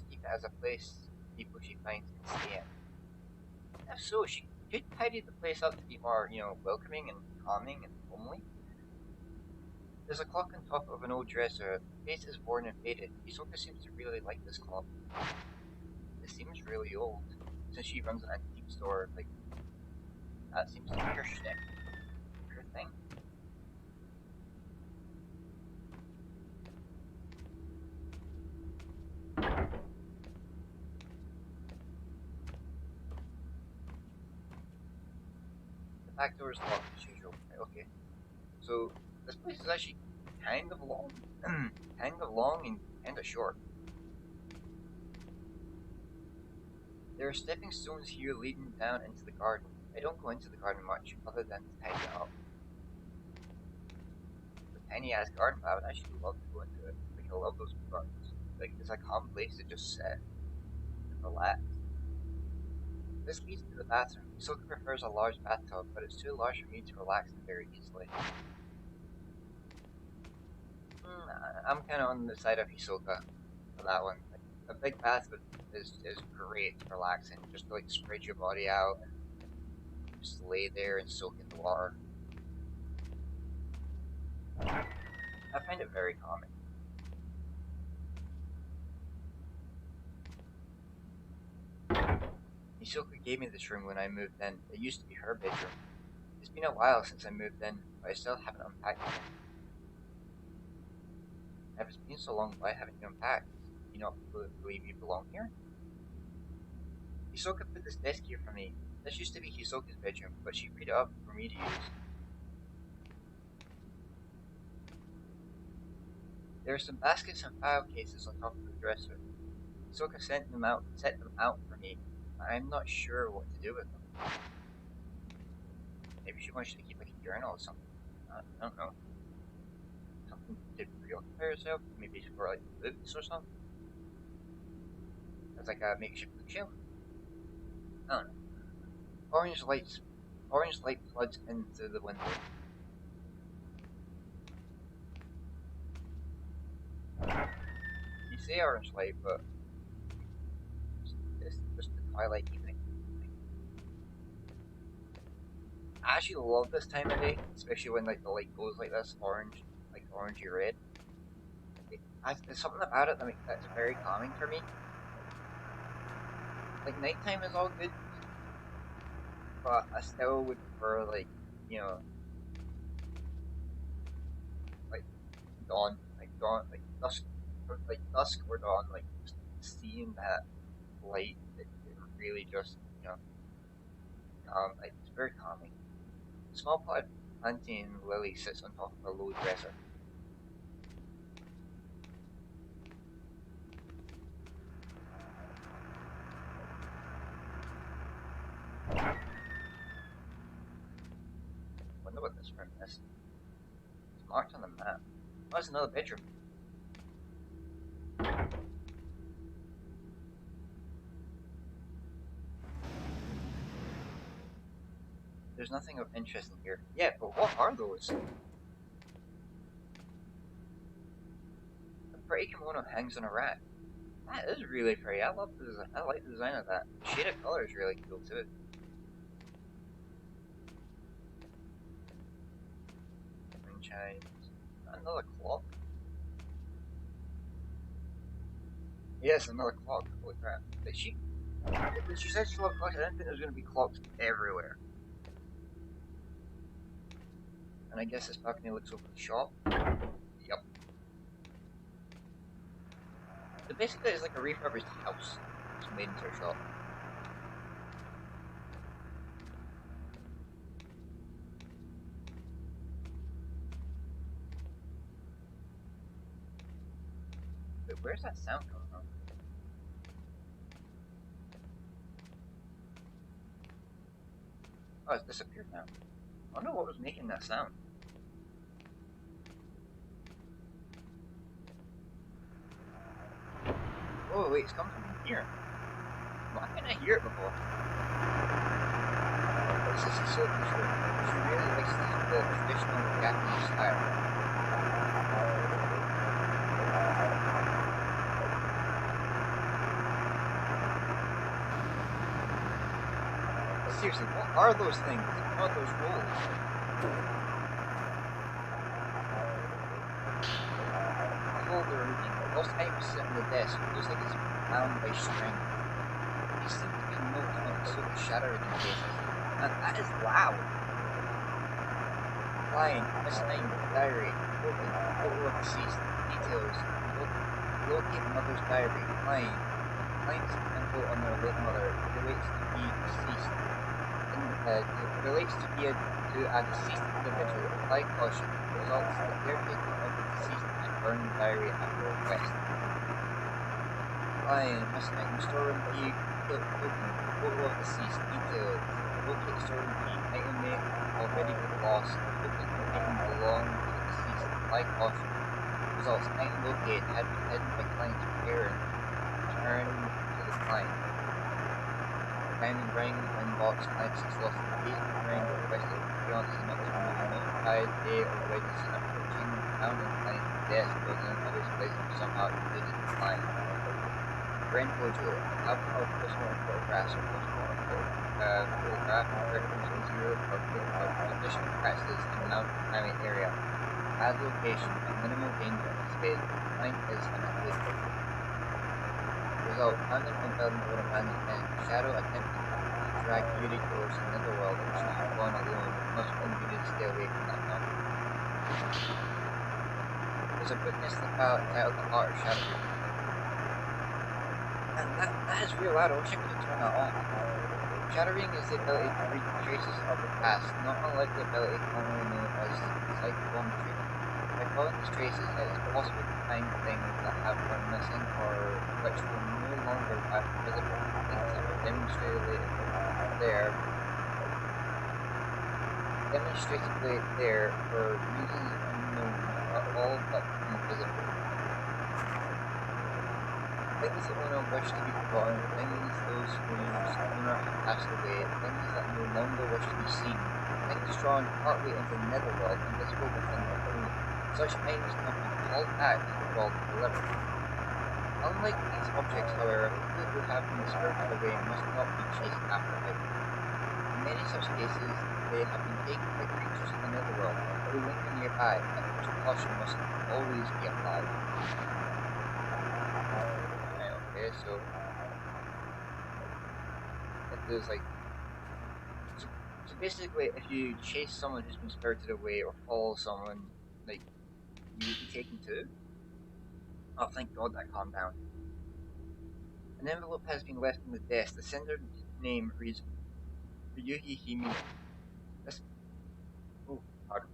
keep it as a place people she finds can stay in. If so, she could tidy the place up to be more, welcoming and calming and homely. There's a clock on top of an old dresser. The face is worn and faded. Hisoka seems to really like this clock. It seems really old, since she runs an antique store. Like, that seems like her shtick, her thing. The back door is locked as usual. Okay. So, this place is actually kind of long. Kind of long and kind of short. There are stepping stones here leading down into the garden. I don't go into the garden much, other than to tidy it up. The tiny ass garden, but I would actually love to go into it. Like, I love those gardens. Like, it's a calm place to just sit and relax. This leads to the bathroom. Hisoka prefers a large bathtub, but it's too large for me to relax in very easily. I'm kind of on the side of Hisoka for that one. Like, a big bath is great, relaxing. Just to, like, spread your body out and just lay there and soak in the water. I find it very calming. Hisoka gave me this room when I moved in. It used to be her bedroom. It's been a while since I moved in, but I still haven't unpacked it. If it's been so long, why haven't you unpacked? Do you not believe you belong here? Hisoka put this desk here for me. This used to be Hisoka's bedroom, but she freed it up for me to use. There are some baskets and file cases on top of the dresser. Hisoka set them out for me. I'm not sure what to do with them. Maybe she wants you to keep like a journal or something. I don't know. Something to preoccupy herself. Maybe for like books or something. It's like a makeshift bookshelf. I don't know. Orange light floods in through the window. You say orange light, but it's just the twilight evening. I actually love this time of day, especially when like the light goes like this, orange, like orangey red. There's something about it that's very calming for me. Like nighttime is all good, but I still would prefer like, you know, like dawn, like dusk or dawn, like just seeing that light. It really just, you know, like it's very calming. A small plantain lily sits on top of a low dresser. Wonder what this room is. It's marked on the map. Oh, it's another bedroom. There's nothing of interest in here. Yeah, but what are those? A pretty kimono hangs on a rack. That is really pretty. I love the design. I like the design of that. The shade of color is really cool too. Wind chimes. Another clock. Yes, another clock. Holy crap! Did she? When she said she loved clocks, I didn't think there was going to be clocks everywhere. And I guess this balcony looks over the shop. Yep. So basically, it's like a refurbished house. It's made into a shop. But where's that sound coming from? Oh, it's disappeared now. I wonder what was making that sound. Oh wait, it's coming from here. Why can't I hear it before? This is a silky shirt. She really likes the traditional Japanese style. Seriously, what are those things? What are those rolls? Folder routine. Most items sit on the desk. It looks like it's bound by string. These seem to be notes on the sort of shattering in cases. And that is loud. Client, misnamed, diary, open, photo of deceased, details, locate mother's diary, client's info on their late mother, relates to be deceased, relates to a deceased individual, apply caution, results the caretaker of the deceased and burn the diary at your request. Client, misnamed, storeroom key, open, photo of deceased, details, locate storeroom key, item may already be lost, open, item belong to the deceased, apply caution. Results, item located had been hidden by client's parent, return to the client. Finding ring, inbox, client is lost in the basement ring, requested beyond is not to be notified, day or register approaching, found in client's desk, but in others place somehow included in client. Brain Mojo, alcohol postmortem photographs or postmortem photograph reference to zero of condition practices in Mount Climate area. As location, a minimal danger anticipated. Client is unavailable. Result, found in one building over a man's end. Shadow attempting to drag beauty towards the netherworld and she has gone alone. Must unmuted to stay away from that mountain. There's a witness titled The Art of Shadow. And that is real loud. I wish I could have turned that on. Shattering is the ability to read traces of the past, not unlike the ability commonly known as psychometry. By following these traces, it is possible to find things that have gone missing or which were no longer visible. Things that were demonstrated there for reasons unknown are all but invisible. Things the owner wish to be forgotten, things those whose owner have passed away, things that no longer wish to be seen, things drawn partly into the netherworld, invisible within their own. Such items cannot be called back to the world delivered. Unlike these objects, however, people who have been spirited away must not be chased after by them. In many such cases, they have been taken by creatures of the netherworld who linger nearby, and which caution must always be applied. Right, okay, so if there's like so basically if you chase someone who's been spirited away or follow someone, like, you would be taken too? Oh, thank God that calmed down. An envelope has been left on the desk. The sender's name reads Ryuhi Himino. This oh pardon.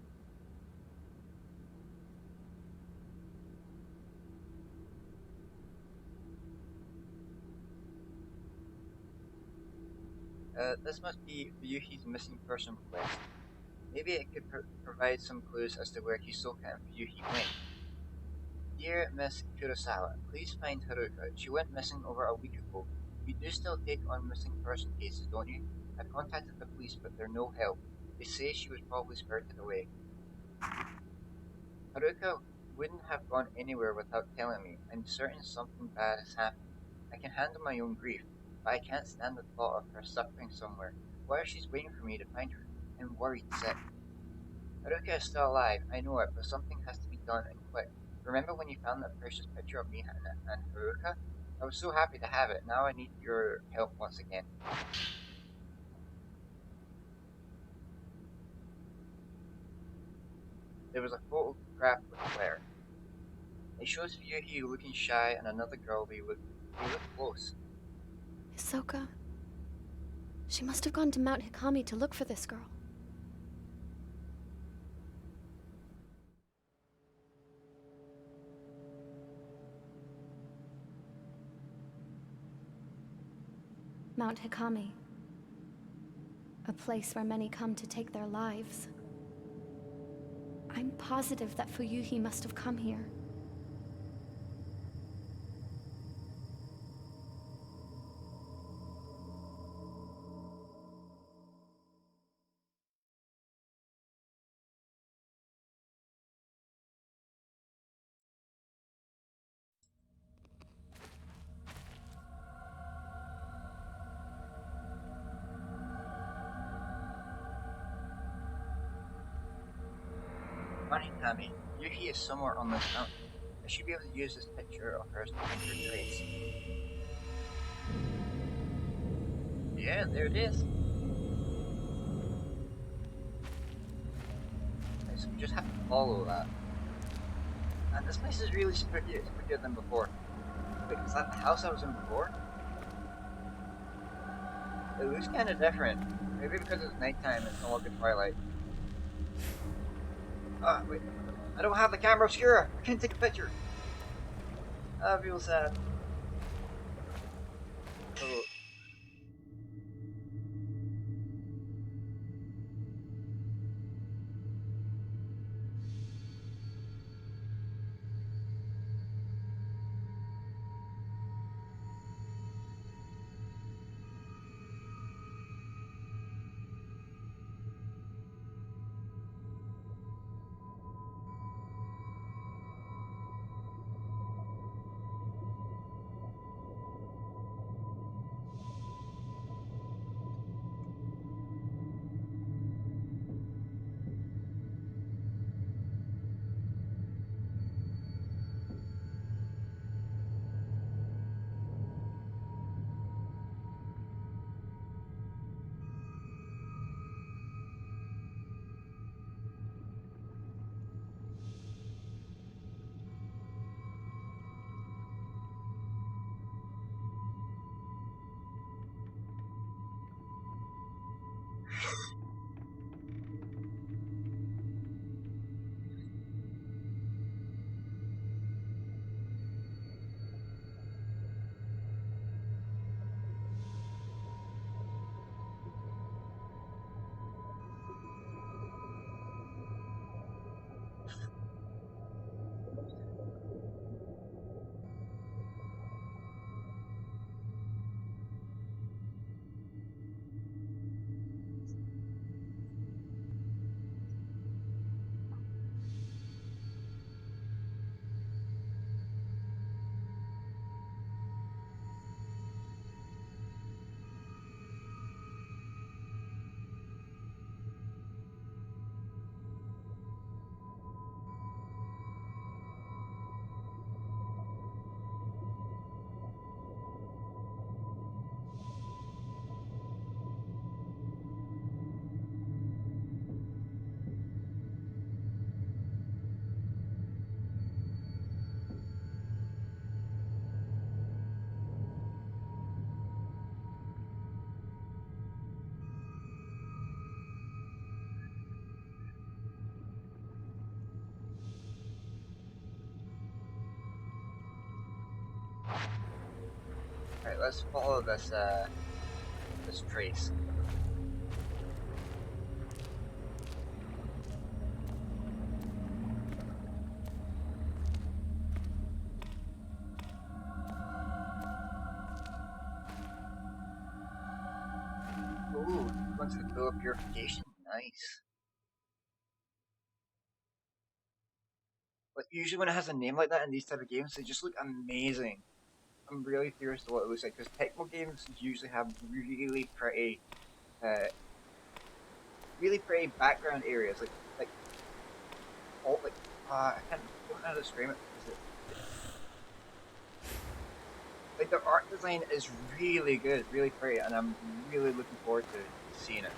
This must be Ryuhi's missing person request. Maybe it could provide some clues as to where Hisoka and Ryuhi went. Dear Miss Kurosawa, please find Haruka. She went missing over a week ago. You do still take on missing person cases, don't you? I've contacted the police, but they're no help. They say she was probably spirited away. Haruka wouldn't have gone anywhere without telling me. I'm certain something bad has happened. I can handle my own grief, but I can't stand the thought of her suffering somewhere. What if she's waiting for me to find her? I'm worried sick. Haruka is still alive, I know it, but something has to be done and quick. Remember when you found that precious picture of me and Haruka? I was so happy to have it. Now I need your help once again. There was a photograph with Claire. It shows Ryuhi looking shy and another girl they look close. Hisoka. She must have gone to Mount Hikami to look for this girl. Mount Hikami. A place where many come to take their lives. I'm positive that Fuyuhi must have come here. Mount Hikami. Ryuhi is somewhere on this mountain. I should be able to use this picture of hers to find her trace. Yeah, there it is. Okay, so we just have to follow that. And this place is really spookier than before. Wait, is that the house I was in before? It looks kind of different. Maybe because it's nighttime and it's no longer twilight. Ah, wait. I don't have the camera obscura. I can't take a picture. I feel sad. Oh. Right, let's follow this this trace. Ooh, going to the pool of purification. Nice. Like usually when it has a name like that in these type of games, they just look amazing. I'm really curious to what it looks like because Tecmo games usually have uh, really pretty background areas. Like all like I don't know how to describe it. Is it like the art design is really good, really pretty, and I'm really looking forward to seeing it.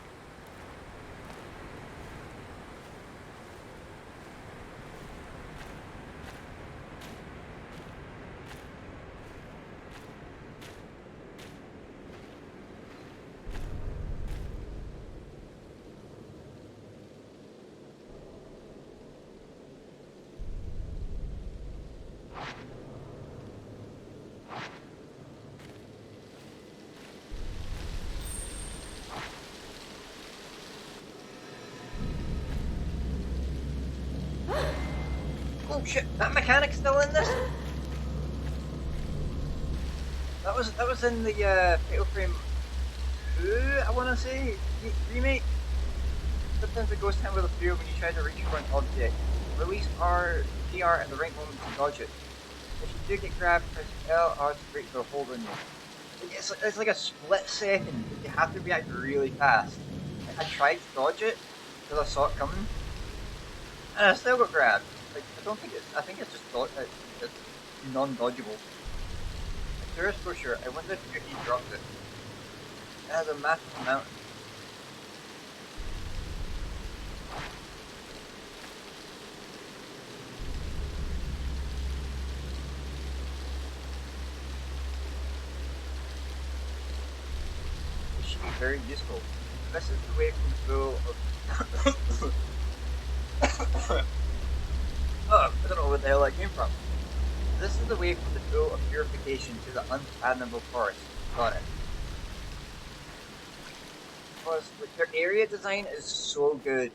Oh shit, that mechanic's still in this? That was in the Fatal Frame 2, I wanna say, remake. Sometimes it goes down with a fear when you try to reach for an object. Release R at the right moment to dodge it. If you do get grabbed, press L R to break their hold on you. It's like a split second, but you have to react really fast. I tried to dodge it because I saw it coming, and I still got grabbed. Like I don't think I think it's just it's non-dodgeable. A tourist brochure. I wonder if he dropped it. It has a massive mountain. It should be very useful. This is the way from the pool of. Oh, I don't know where the hell I came from. This is the way from the pool of purification to the unfathomable forest. Got it. Because like, their area design is so good.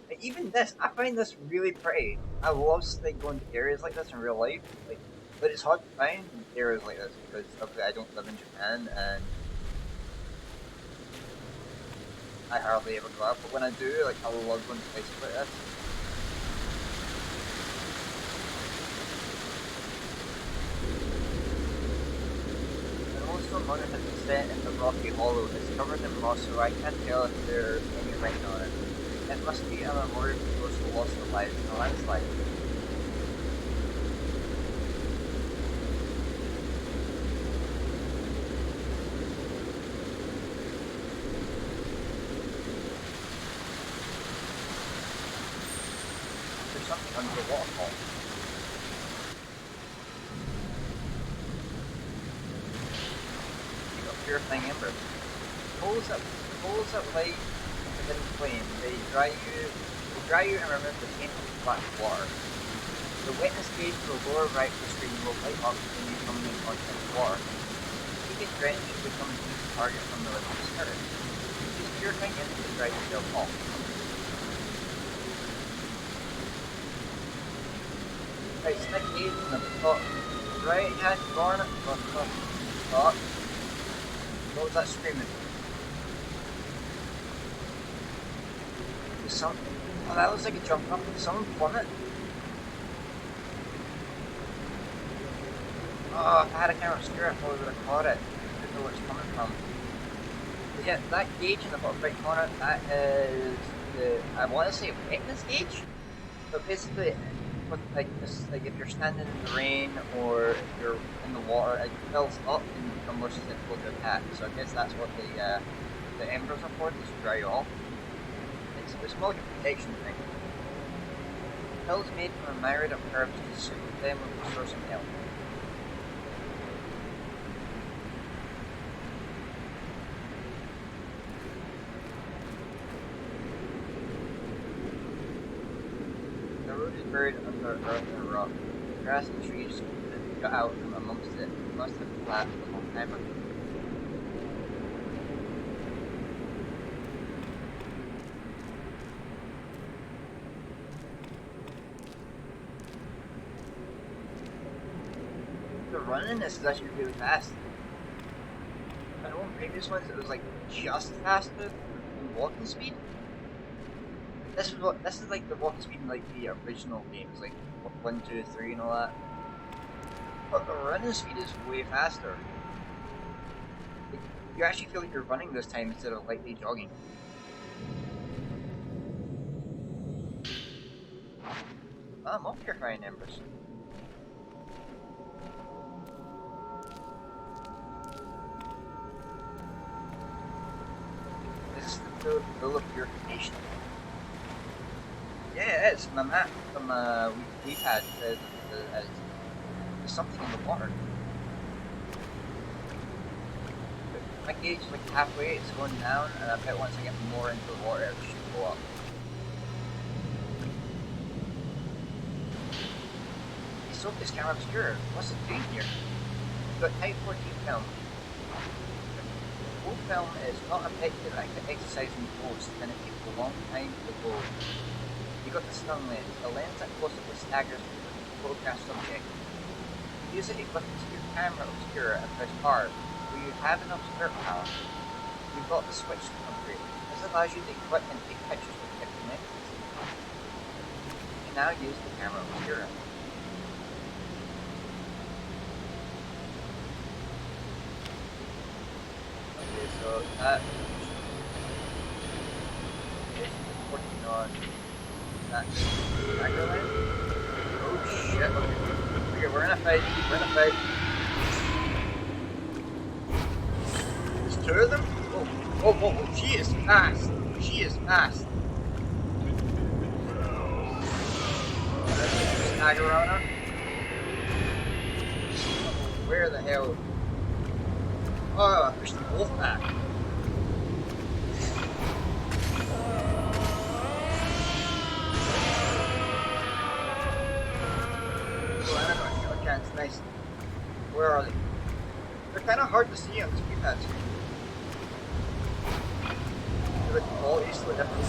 Like, even this, I find this really pretty. I love like going to areas like this in real life. Like, but it's hard to find areas like this because obviously I don't live in Japan and I hardly ever go out. But when I do, like, I love going to places like this. Also, Mona has been set in the rocky hollow. It's covered in moss, so I can't tell if there's any writing on it. It must be a memorial to those who lost their lives in the landslide. There's something under the waterfall. Purifying ember. Coals that light within flame, they dry you and remove the taint of black water. The wetness gauge to the lower right of the screen will light up when you come in contact with water. If you get drenched, you become an easy target from the liquid spirit. Use purifying ember to dry yourself off. Right, stick gauge in the top right hand corner. Top. What was that screaming? There's something. Oh, that looks like a jump up. Did someone plummet? Oh, if I had a camera obscure, I probably would have caught it. I didn't know where it's coming from. But yeah, that gauge in the bottom right corner, that is the, I want to say wetness gauge. But basically, like if you're standing in the rain or if you're in the water, it fills up and you become more susceptible to attack. So I guess that's what the embers are for, to dry you off. It's more like a protection thing. Pills made from a myriad of herbs to soothe them and restore some health. The road is buried under earth and rock. Grass and trees got out from amongst it. It must have collapsed a long time ago. The run in this is actually really fast. I know in previous ones it was like just faster than walking speed. This is like the walking speed in like the original games, like 1, 2, 3 and all that. But the running speed is way faster. Like, you actually feel like you're running this time instead of lightly jogging. Ah, more purifying embers. This is the full of purification. Yeah, it is. My map from we've had says there's something in the water. My gauge is like halfway, it's going down, and I bet once I get more into the water it should go up. So this camera obscure. What's it doing here? You've got Type 14 film. Old film is not effective at exercising post, and it takes a long time to load. You got the stun lens, a lens that possibly staggers the photograph subject. Use it equipped to your camera obscure and press R. Where you have an obscure power, you've got the switch upgrade. This allows you to equip and take pictures with different lenses. You can now use the camera obscure. Okay, so that is working on that macro lens. Oh shit, okay, we're in a fight, There's two of them? Oh, she is fast. Snag around her. Where the hell? Oh, I pushed them both back. Oh, okay, it's nice. Where are they? They're kind of hard to see on the screen pads. They're like all easily different.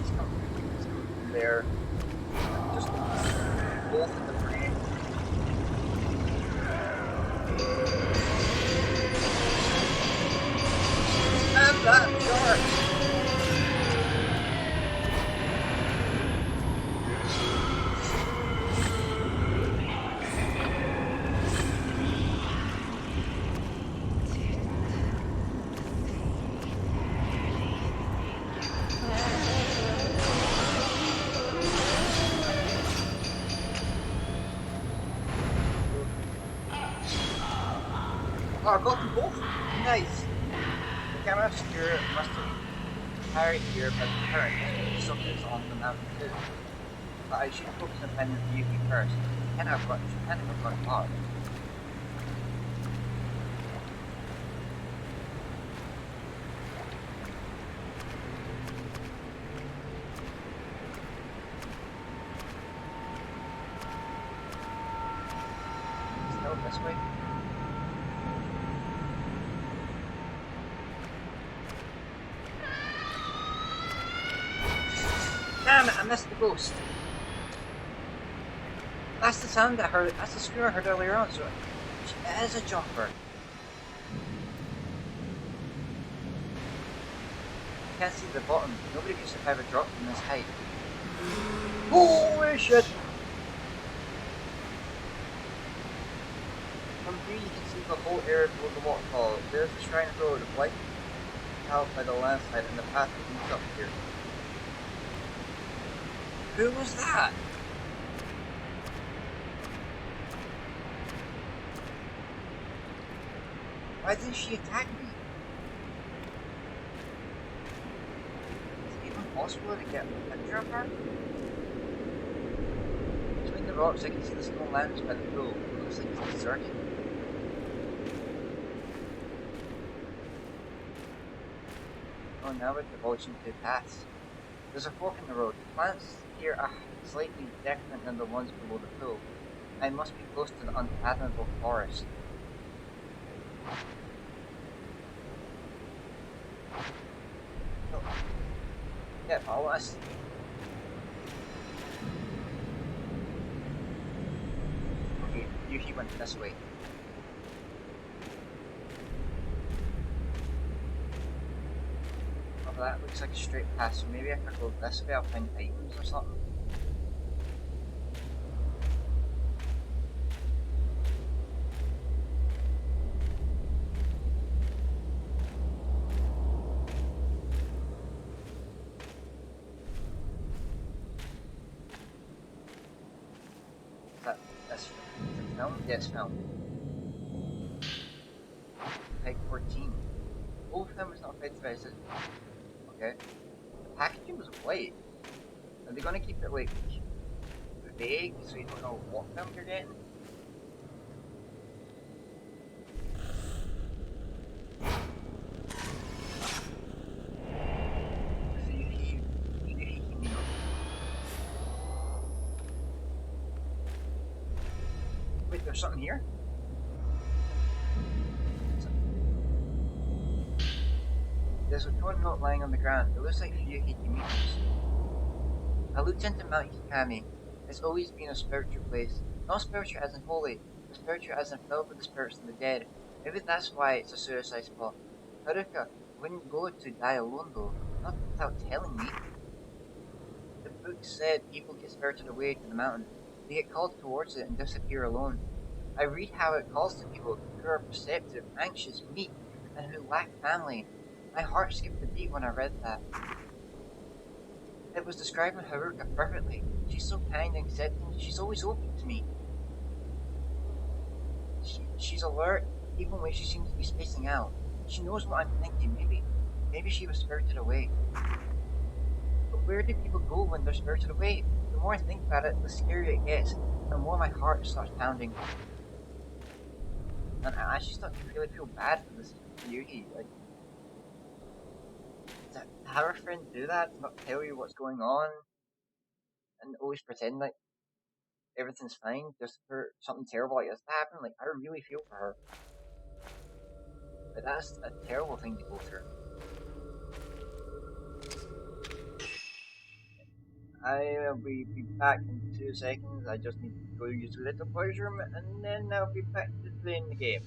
He's coming from there. Just both in the brain. Snap that shark! Oh, I got them both. Nice. The camera obscure must have carried here by the current subjects on the mountain too. But I should focus on finding the beauty first. Can't have got it hard. Still this way. Damn it, I missed the ghost. That's the sound I heard, that's the scream I heard earlier on, so it is a jumper. Can't see the bottom. Nobody can survive a drop from this height. Holy shit! From here you can see the whole area below the waterfall. There's the Shrine Road, white tiled by the landslide, and the path that leads up here. Who was that? Why didn't she attack me? Is it even possible to get a picture of her? Between the rocks I can see the small lamps by the pool. It looks like it's deserted. Oh, now we're divulging two paths. There's a fork in the road. The plants here are slightly different than the ones below the pool. I must be close to the unfathomable forest. Oh. Yeah, follow us. Okay, he went this way. Oh, that looks like a straight path, so maybe if I go this way I'll find items or something. Is it film? Yeah, it's film. Peg 14. Old film is not affected by this. Okay. The packaging was white. Are they gonna keep it like vague so you don't know what film you're getting? Wait, there's something here? There's a torn note lying on the ground. It looks like Ryuki Kimi's. I looked into Mount Hikami. It's always been a spiritual place. Not spiritual as in holy, but spiritual as in filled with the spirits of the dead. Maybe that's why it's a suicide spot. Haruka wouldn't go to die alone though. Not without telling me. The book said people get spirited away to the mountain. They get called towards it and disappear alone. I read how it calls to people who are perceptive, anxious, meek, and who lack family. My heart skipped a beat when I read that. It was describing Haruka perfectly. She's so kind and accepting. She's always open to me. She's alert, even when she seems to be spacing out. She knows what I'm thinking. Maybe she was spirited away. But where do people go when they're spirited away? The more I think about it, the scarier it gets. The more my heart starts pounding. And I actually start to really feel bad for this Yuki. Like, to have her friend do that, to not tell you what's going on, and always pretend like everything's fine, just for something terrible like this to happen, like, I really feel for her. But that's a terrible thing to go through. I'll be back in 2 seconds. I just need to go use the little toys room, and then I'll be back to playing the game.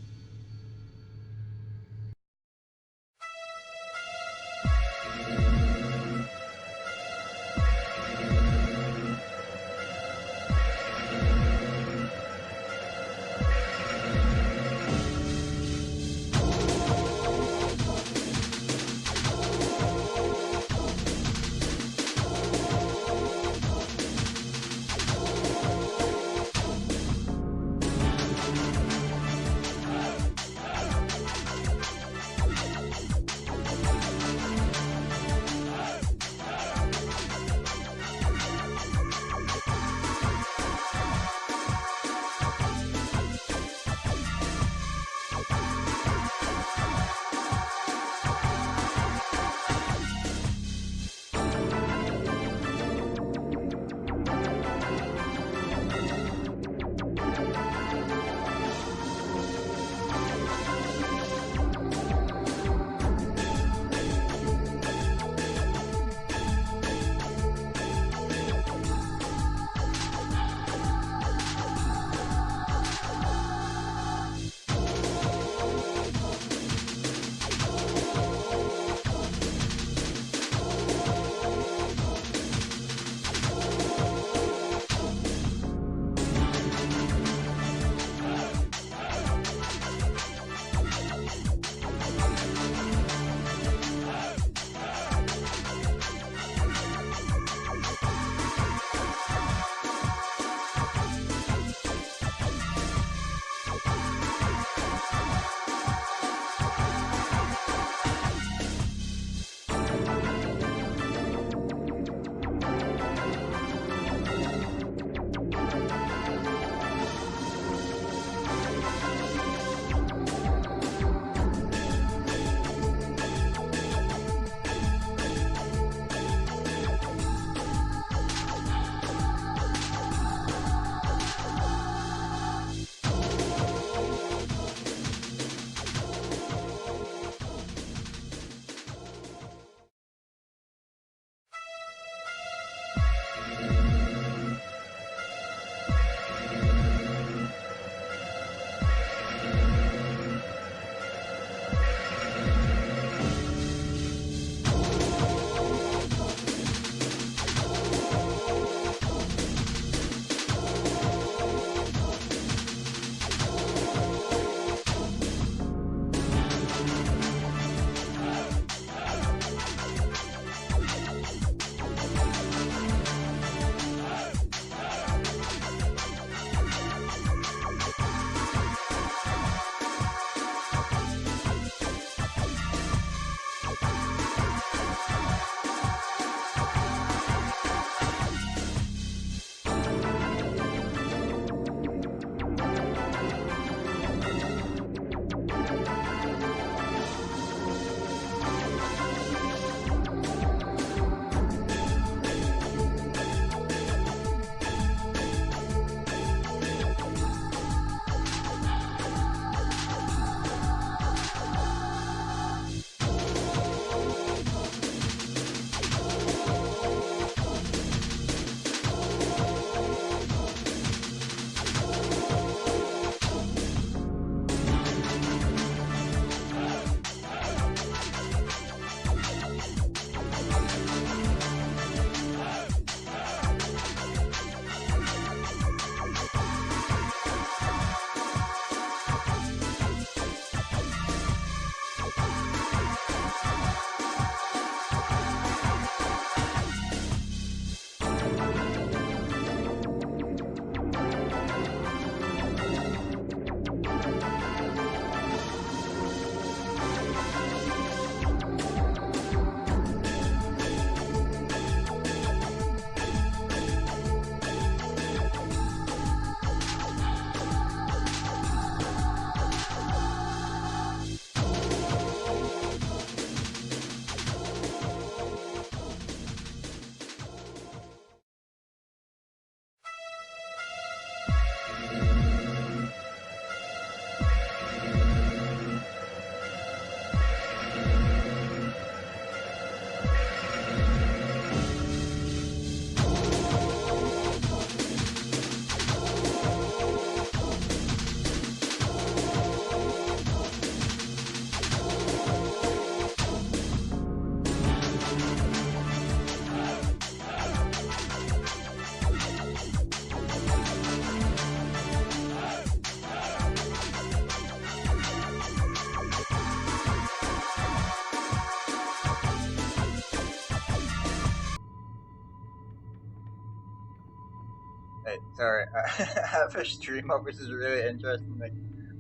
Hey, sorry, I have a stream up, which is really interesting. Like,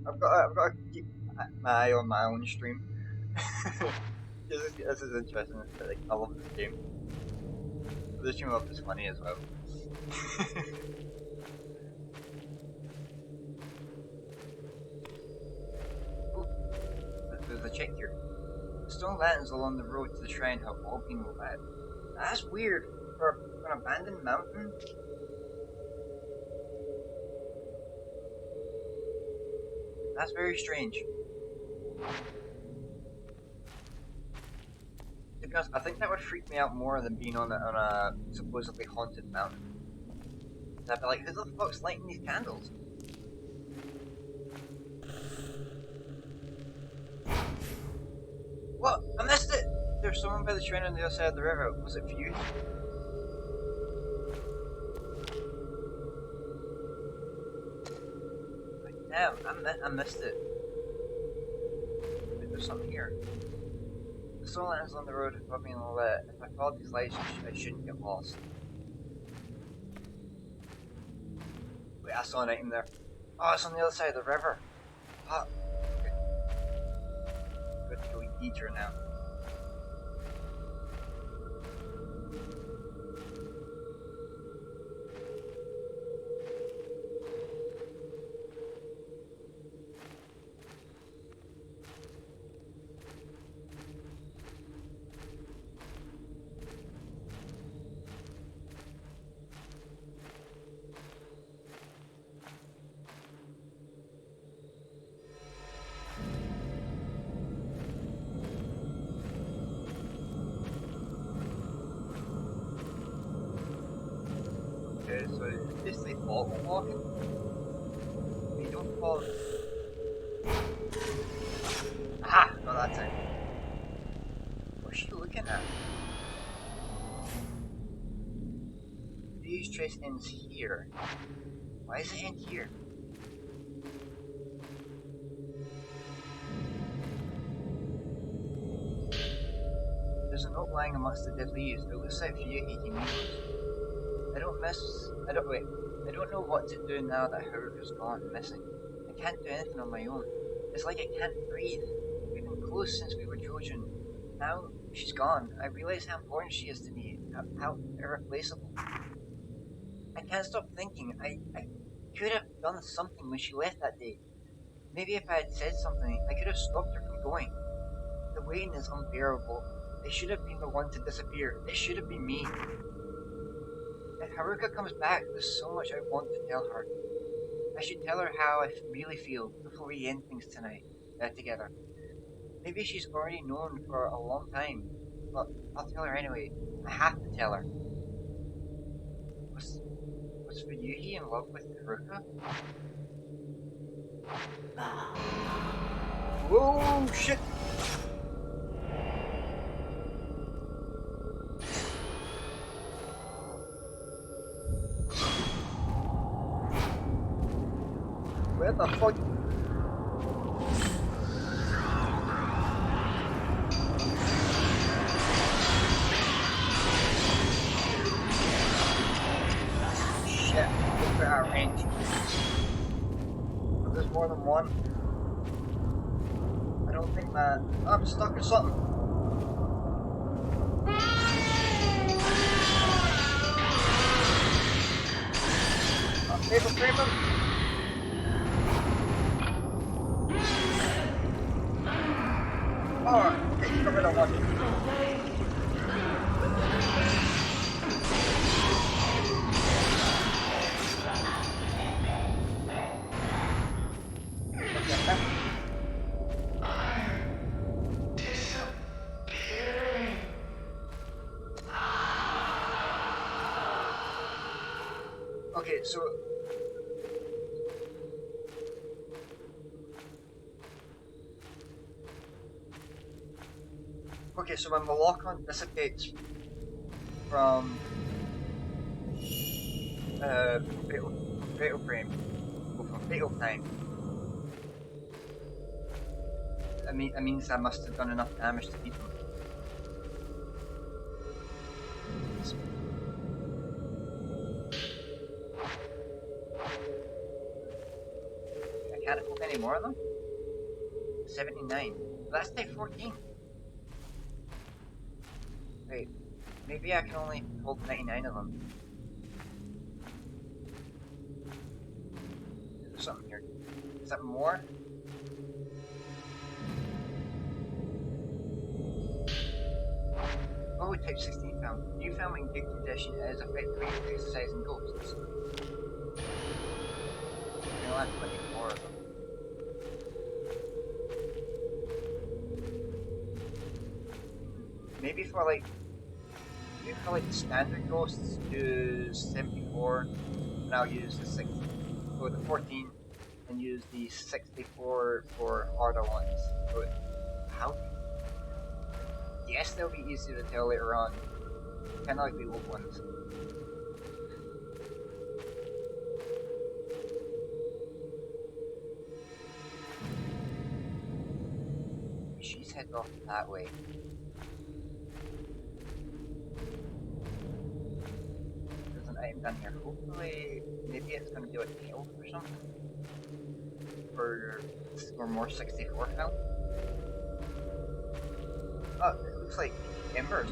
I've got to keep my eye on my own stream. This is interesting. Like, I love this game. The stream up is funny as well. Oh, there's a check here. The stone lanterns along the road to the shrine have all been lit. That's weird for an abandoned mountain. That's very strange. To be honest, I think that would freak me out more than being on a supposedly haunted mountain. I'd be like, who the fuck's lighting these candles? What? I missed it! There's someone by the shrine on the other side of the river. Was it for you? Damn, I missed it. Wait, there's something here. The stone lanterns on the road have been lit. If I follow these lights, I shouldn't get lost. Wait, I saw an item there. Oh, it's on the other side of the river. Ah, okay. Good to go eat her now. Okay, so it's basically fault walking. You don't fall. Aha! No, that's it. What's she looking at? These trace ends here. Why is it in here? There's a note lying amongst the dead leaves. It looks like Fuyuhi Himino's. I don't know what to do now that Haruka's gone missing. I can't do anything on my own. It's like I can't breathe. We've been close since we were children. Now she's gone. I realize how important she is to me, how irreplaceable. I can't stop thinking. I could have done something when she left that day. Maybe if I had said something, I could have stopped her from going. The waiting is unbearable. It should have been the one to disappear. It should have been me. If Haruka comes back, there's so much I want to tell her. I should tell her how I really feel before we end things tonight, together. Maybe she's already known for a long time, but I'll tell her anyway. I have to tell her. Was Ryuhi in love with Haruka? Whoa, shit! Where the fuck? Shit, we're out of range. But there's more than one. I don't think that. I'm stuck or something. Frame him! Oh, okay, get rid of one. Okay, so when the lock-on dissipates from fatal frame, or from fatal time, that means I must have done enough damage to beat them. many more of them? 79. That's day 14. Wait, maybe I can only hold 99 of them. There's something here. Is that more? Oh, type 16 film. New film in good condition is effectively exercising ghosts. I'll have 24 of them. Maybe for like the standard ghosts, use 74, and I'll use the 6 or the 14, and use the 64 for harder ones. But how? Yes, they'll be easier to tell later on. Kind of like the old ones. She's headed off that way. There's an item down here. Hopefully, maybe it's going to do a tail or something. For more 64 health. Oh, it looks like embers.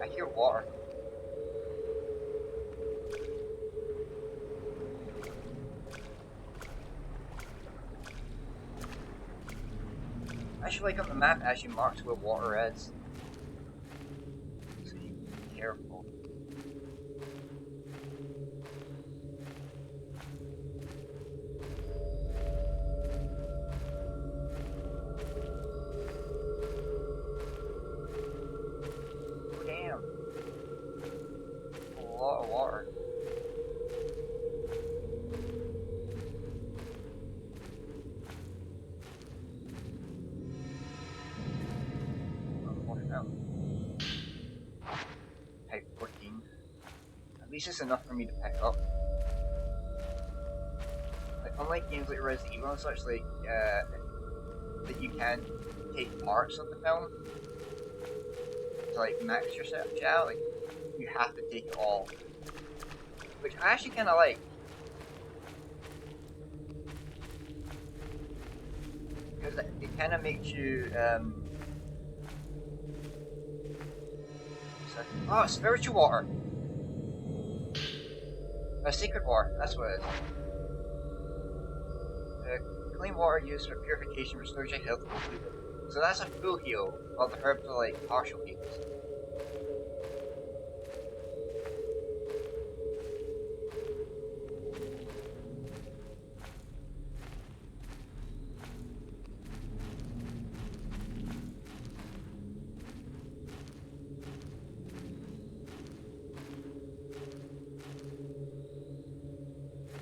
I hear water. I should like on the map actually marks where water is. So you be careful. Damn. A lot of water. Type 14. At least it's enough for me to pick up. Like, unlike games like Resident Evil and such, like, that you can take parts of the film to, like, max yourself out, like, you have to take it all. Which I actually kinda like. Because it kinda makes you, oh, spiritual water! Sacred water, that's what it is. Clean water used for purification restores your health completely. So that's a full heal, while the herbs are like partial heals.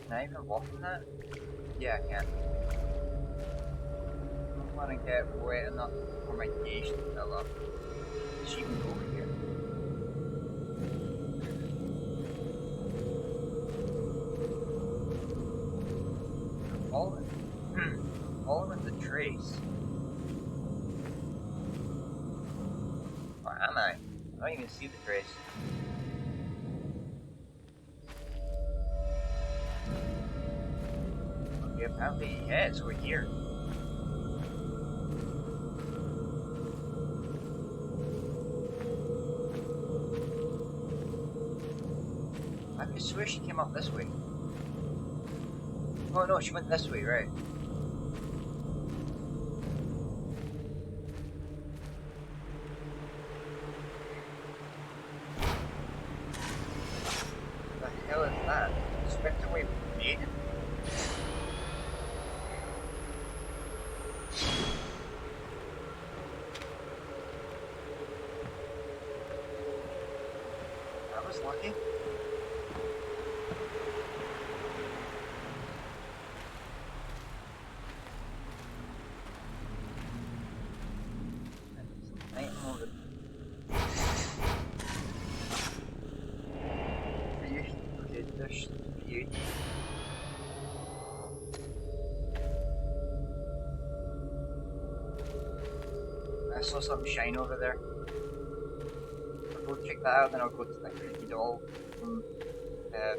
Can I even walk in that? Yeah, I can. I don't want to get wet enough for my gauge to fill up. Does she even go over here? Following the trace. Where am I? I don't even see the trace. Okay, apparently, yeah, it's over here. I could swear she came up this way. Oh no, she went this way, right? What the hell is that? Swept away from Maiden? That was lucky. Night mode. Okay, there's beauty. I saw something shine over there. I'll go check that out, then I'll go to the creepy doll. from uh,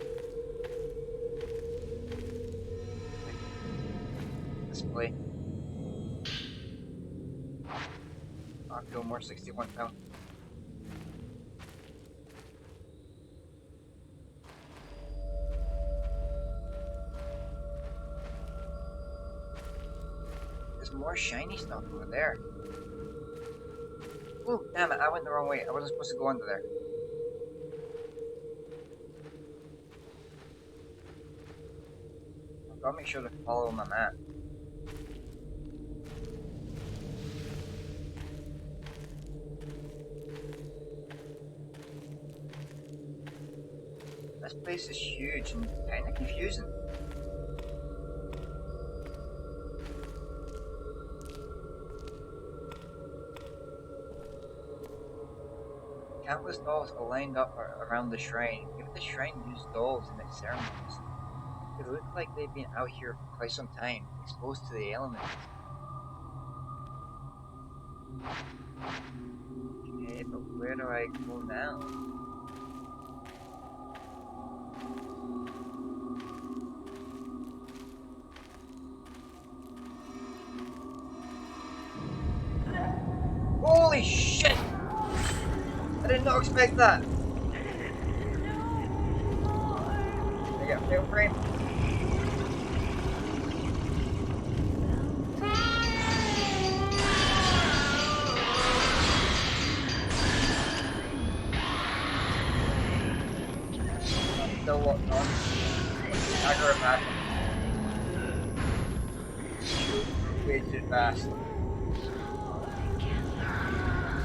display. I feel more 61 now. There's more shiny stuff over there. Oh, damn it, I went the wrong way. I wasn't supposed to go under there. I've got to make sure to follow my map. This place is huge and kind of confusing. Countless dolls are lined up around the shrine. Even the shrine used dolls in its ceremonies. They look like they've been out here for quite some time, exposed to the elements. Okay, but where do I go now? Holy shit! I did not expect that! I get a fail frame. I'm still locked on. Dagger of Madness. Way too fast.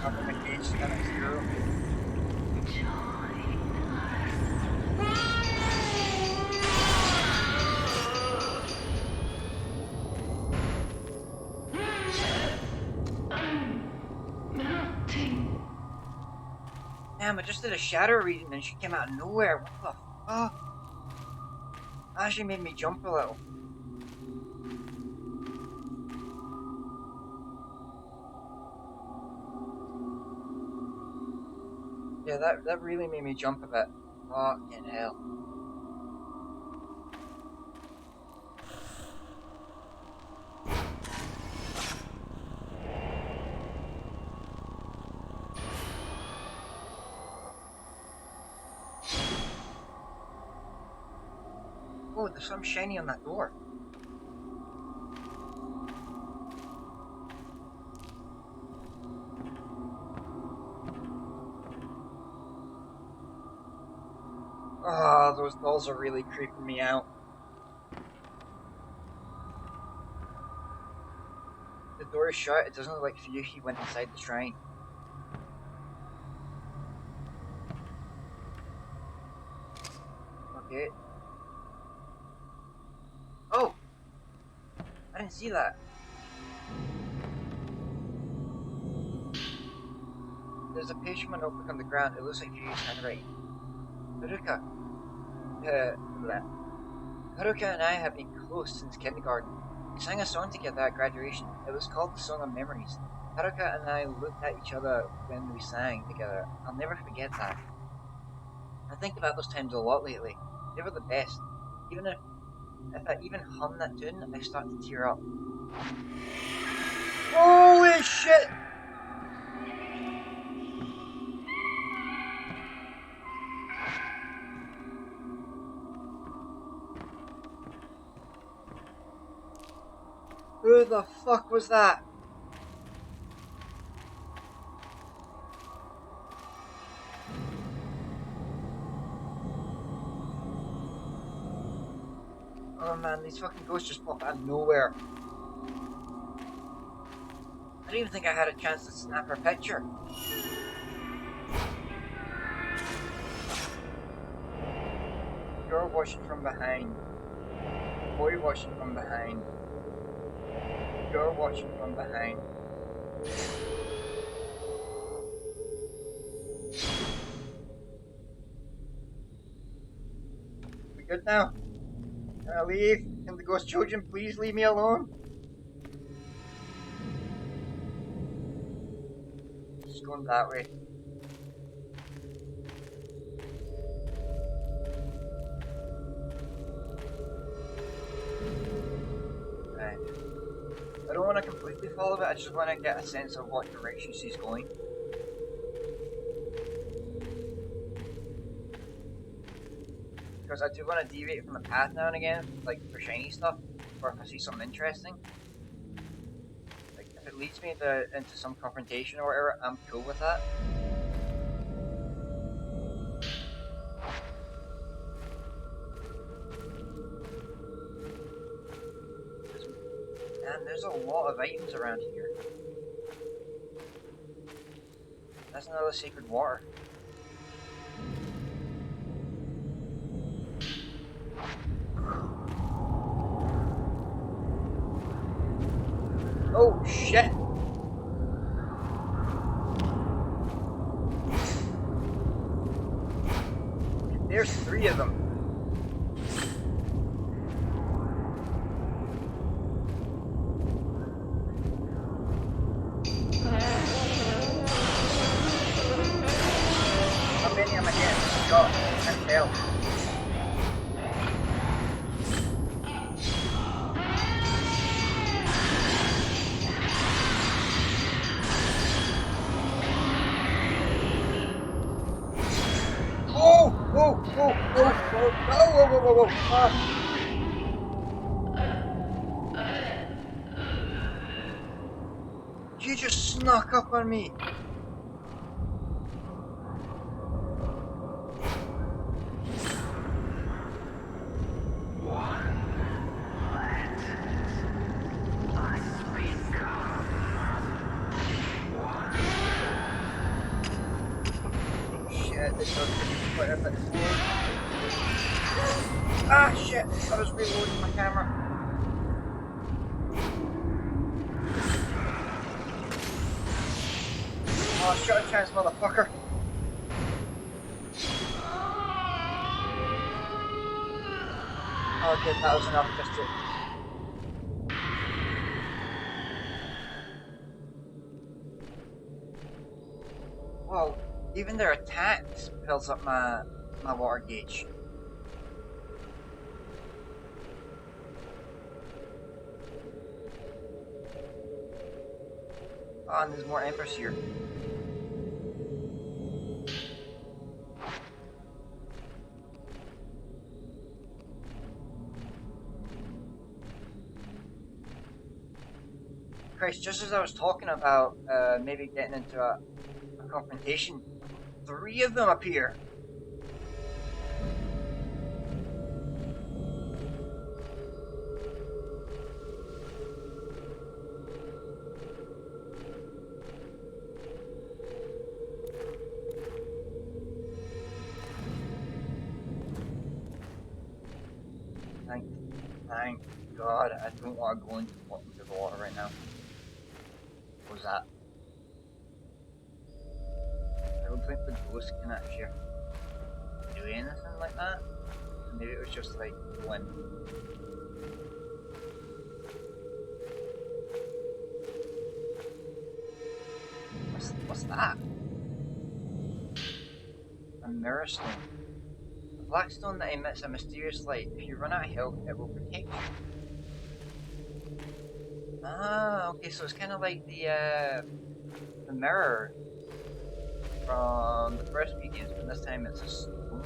Up in the cage kind of zero. Damn, I just did a shadow reading and she came out of nowhere. What the fuck? That actually made me jump a little. Yeah, that really made me jump a bit. Fucking hell. Oh, there's something shiny on that door. Oh, those dolls are really creeping me out. The door is shut. It doesn't look like Fuyuhi went inside the shrine. Okay. Oh! I didn't see that. There's a patient notebook on the ground. It looks like Fuyuhi's handwriting. Haruka. Bleh. Haruka and I have been close since kindergarten. We sang a song together at graduation. It was called The Song of Memories. Haruka and I looked at each other when we sang together. I'll never forget that. I think about those times a lot lately. They were the best. Even if I even hum that tune, I start to tear up. Holy shit! Who the fuck was that? Oh man, these fucking ghosts just pop out of nowhere. I didn't even think I had a chance to snap her picture. Girl watching from behind. Boy watching from behind. Girl watching from behind. We good now? Can I leave? Can the ghost children please leave me alone? Just going that way. want to completely follow it, I just want to get a sense of what direction she's going. Because I do want to deviate from the path now and again, like for shiny stuff, or if I see something interesting. Like, if it leads me into some confrontation or whatever, I'm cool with that. Man, there's a lot of items around here. That's another sacred water. Oh shit! There's 3 of them. How many am I getting? God, I can't tell. Whoa. You just snuck up on me. Shit, this does give me quite a bit slow. Ah, shit! I was reloading my camera. Oh, shut a chance, motherfucker. Oh, good, that was enough just to... Well, even their attacks fills up my water gauge. Oh, and there's more embers here. Christ, just as I was talking about maybe getting into a confrontation, 3 of them appear. Thank God, I don't want to go into the water right now. What was that? I don't think the ghost can actually do anything like that. So maybe it was just like wind. What's that? A mirror stone. A black stone that emits a mysterious light. If you run out of health, it will protect you. Ah, okay, so it's kind of like the mirror from the first few games, but this time it's a stone.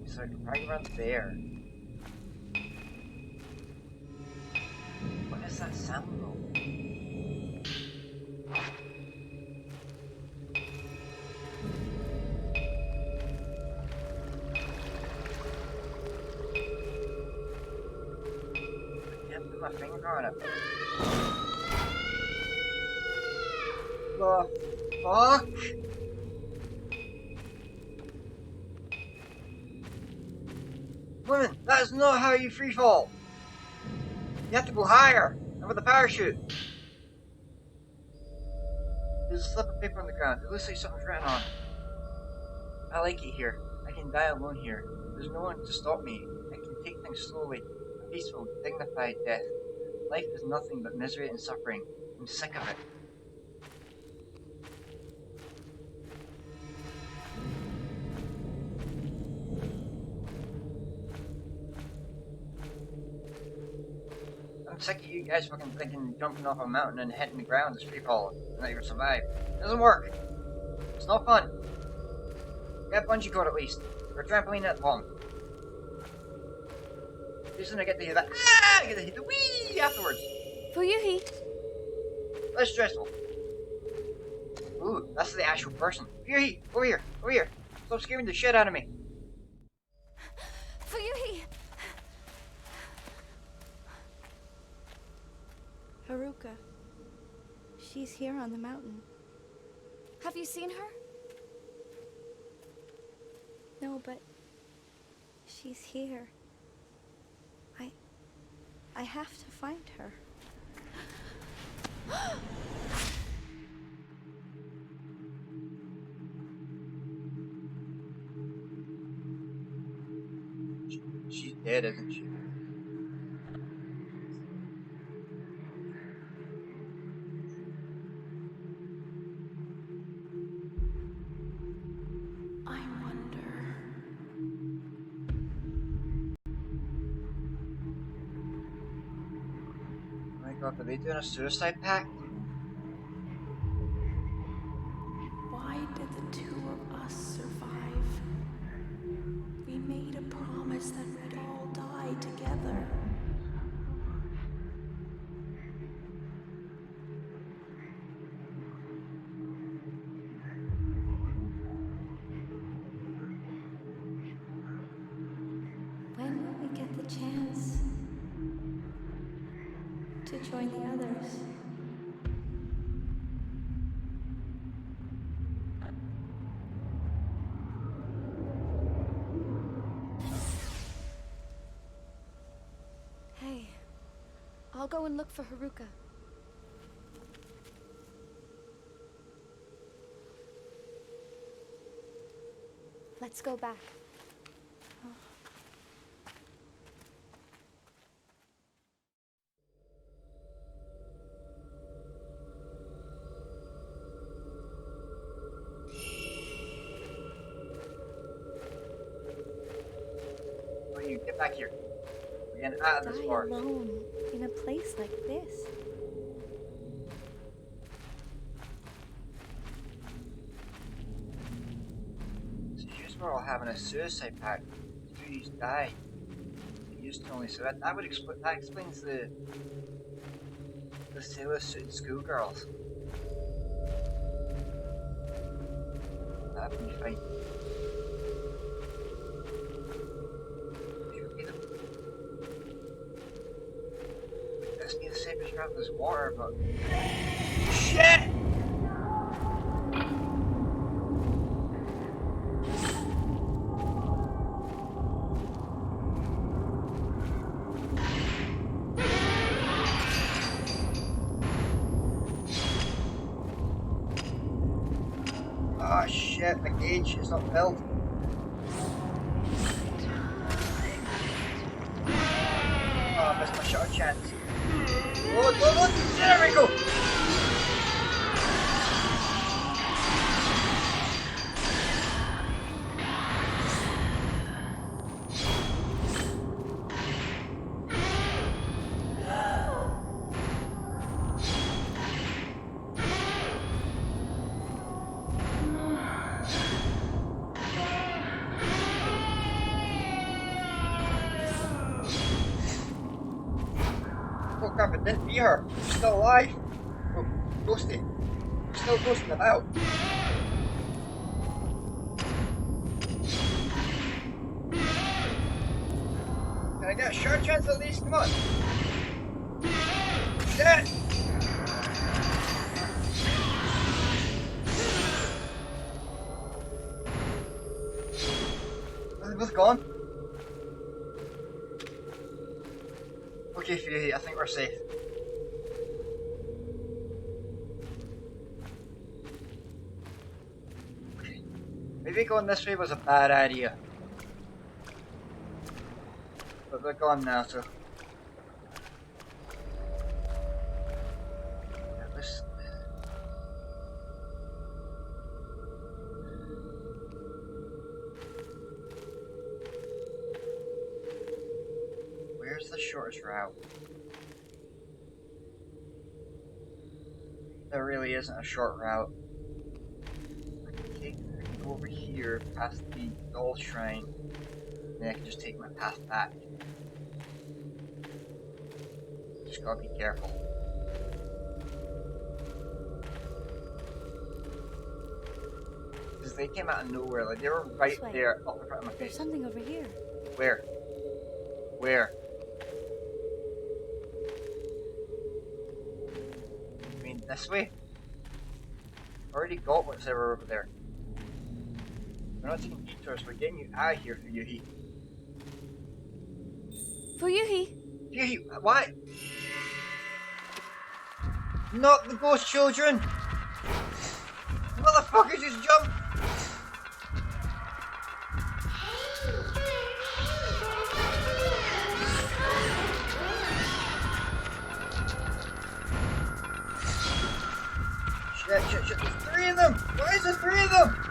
So right around there. What is that sound though? I can't put my finger on it. The fuck? Woman, that is not how you freefall. You have to go higher, and with a parachute. There's a slip of paper on the ground. It looks like something's written on it. I like it here. I can die alone here. There's no one to stop me. I can take things slowly. peaceful, dignified death. Life is nothing but misery and suffering. I'm sick of it. I'm sick of you guys fucking thinking jumping off a mountain and hitting the ground is free fall and that you're gonna survive. It doesn't work. It's not fun. Get a bungee cord at least. Or a trampoline at the bottom. At least then I get to hear that I get to hear the wee afterwards. Fuyuhi! Less stressful. Ooh, that's the actual person. Here, over here, over here. Stop scaring the shit out of me. Fuyuhi! Haruka. She's here on the mountain. Have you seen her? No, but she's here. I have to find her. She's dead, isn't she? I wonder. Oh my god, are they doing a suicide pact? Why did the two of us survive? We made a promise that we'd all die together. When will we get the chance to join the others? Hey, I'll go and look for Haruka. Let's go back. Oh, you get back here. We're getting out of this Die forest. alone in a place like this. So you were all having a suicide pact. The two of died. They used to only so that would that explains the sailor suited schoolgirls. That happened when you fight. Should be them. This be the safest route. There's water, but shit. Ah, shit, my gauge is not filled. Oh, I missed my shot chance. Load! There we go! Oh crap, it didn't be her. She's still alive. Oh, ghosty. She's still ghosting about. Can I get a short chance at least? Come on. Dead! Are they both gone? Okay, Fury, I think we're safe. Okay. Maybe going this way was a bad idea. But they're gone now, so shortest route. There really isn't a short route. I can go over here past the doll shrine, and then I can just take my path back. Just gotta be careful. Because they came out of nowhere, like they were right This way. there up in front of my There's face. something over here. Where? Where? I mean, this way? Already got what's ever over there. We're not taking detours, we're getting you out of here, Fuyuhi. Fuyuhi! Fuyuhi, why? Not the ghost children! Motherfuckers just jump! Shit, there's 3 of them! Why is there 3 of them?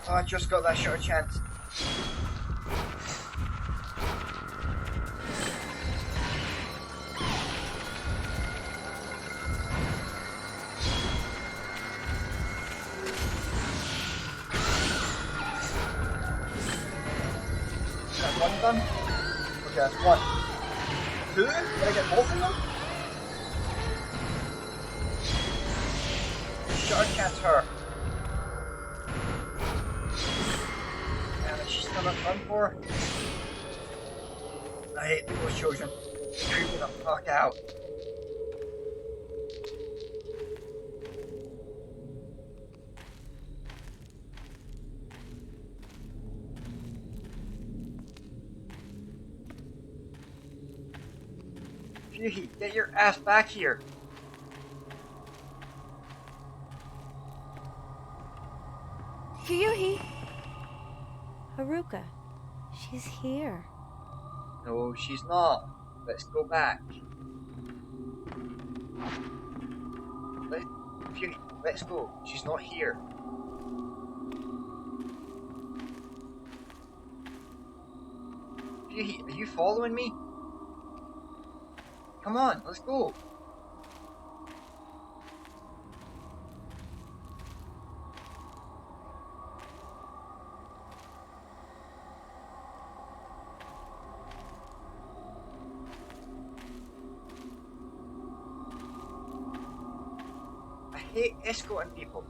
Oh, I just got that short chance. Is that one done? Okay, that's 1. 2? Did I get both of them? Short chance her. She's still not done for. I hate the ghost children. They creep me the fuck out. Fuyuhi, get your ass back here. Fuyuhi! Haruka, she's here. No, she's not. Let's go back. Fuyuhi, let's go. She's not here. Fuyuhi, are you following me? Come on, let's go. I hate escorting people.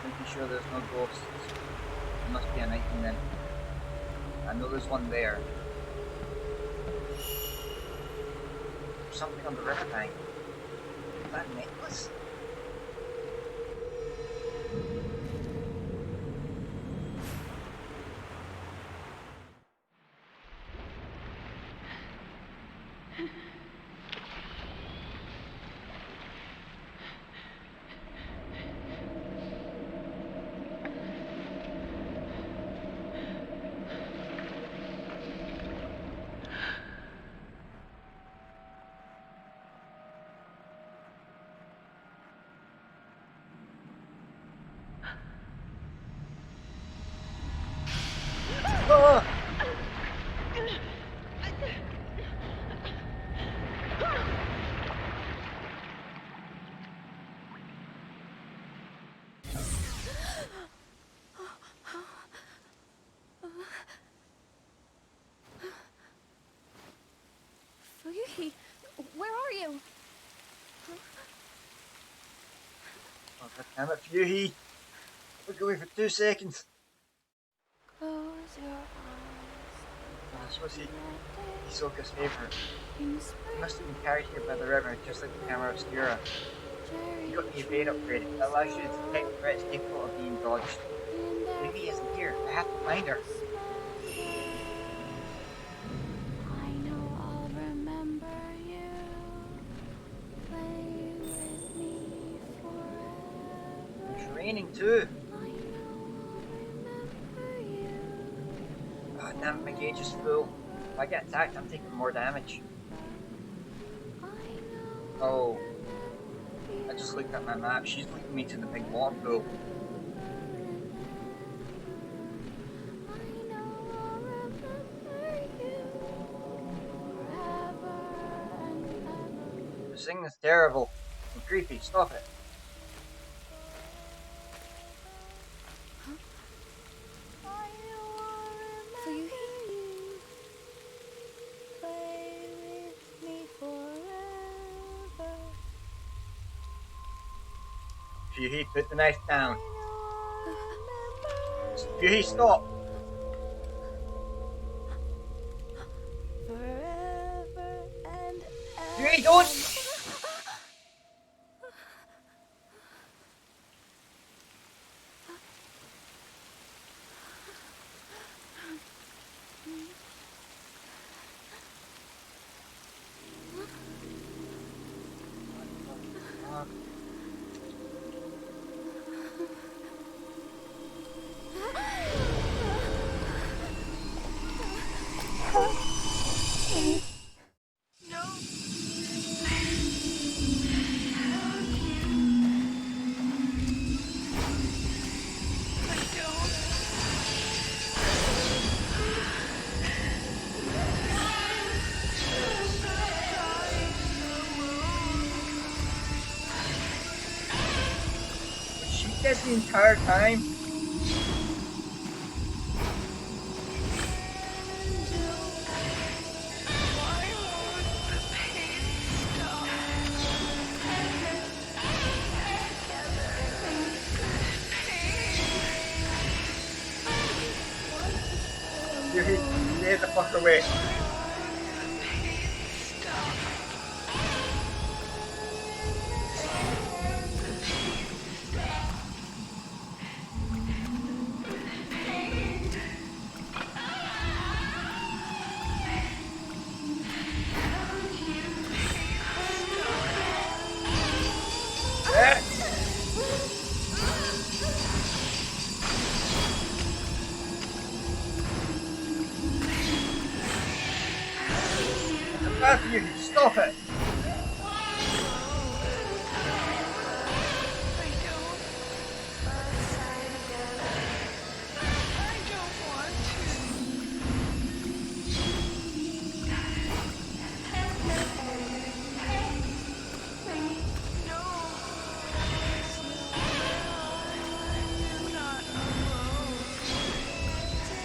Making sure there's no ghosts. There must be an item then. I know there's one there. There's something on the riverbank. Is that a necklace? Ah! Fuyuhi, where are you? Oh, God damn it, Fuyuhi! Look away for 2 seconds. Close your eyes. This was Hisoka's favorite. He must have been carried here by the river, just like the camera obscura. You got the evade upgrade. It allows you to detect threats capable of being dodged. Ruby isn't here. I have to find her. I know I'll remember you. Play with me forever. It's raining too. I know I'll remember you. Oh, damn it, my gauge is full. If I get attacked, I'm taking more damage. I know. Oh, I just looked at my map. She's leading me to the big water pool. I know I'll remember you forever and ever. The singing is terrible and creepy. Stop it. I know I'll remember you. Play with me forever. Fuhi, put the knife down. I know I'll remember Fuhi, stop. forever and ever. Fuhi, don't. She did the entire time. Fuhi, stay the fuck away. Fuhi, stop it.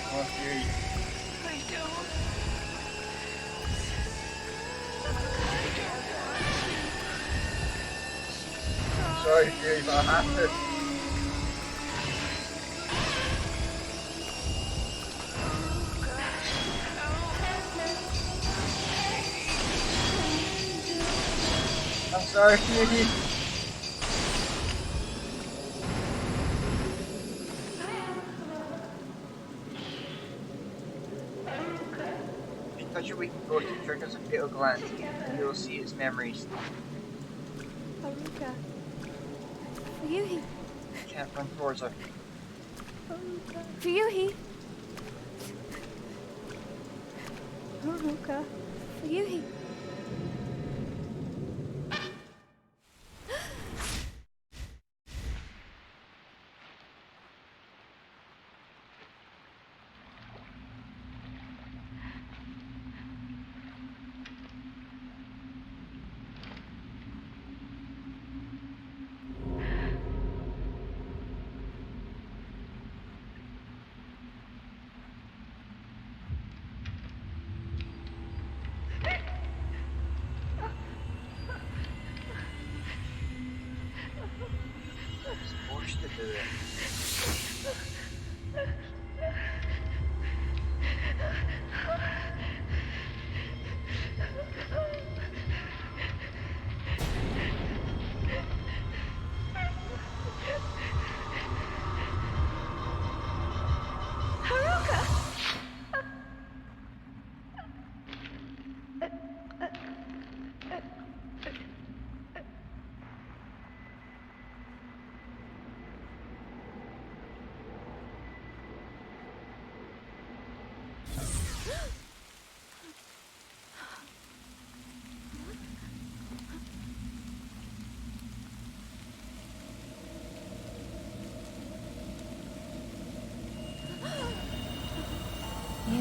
Come on, Fuhi. Sorry, Fuhi, but I have to. I'm sorry, Fuhi. If you touch your weak throat, it triggers a fatal gland, and you'll see its memories. Haruka. Ryuhi. You can't run towards her. Haruka. Ryuhi. Haruka. Ryuhi. Supposed to do it.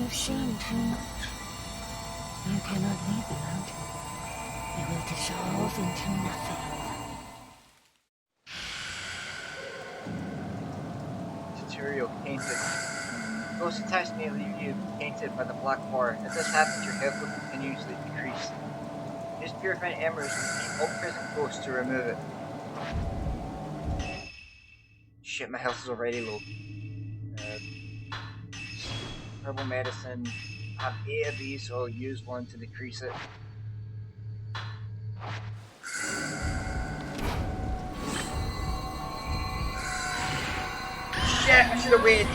You've seen too much. You cannot leave the mountain. You will dissolve into nothing. Tutorial painted. Those attacks may leave you tainted by the black water. If this happens, your health will continuously decrease. Use purified embers and keep all present close to remove it. Shit, my health is already low. Herbal medicine. I have 8 of these, so I'll use one to decrease it. Shit, I should have waited.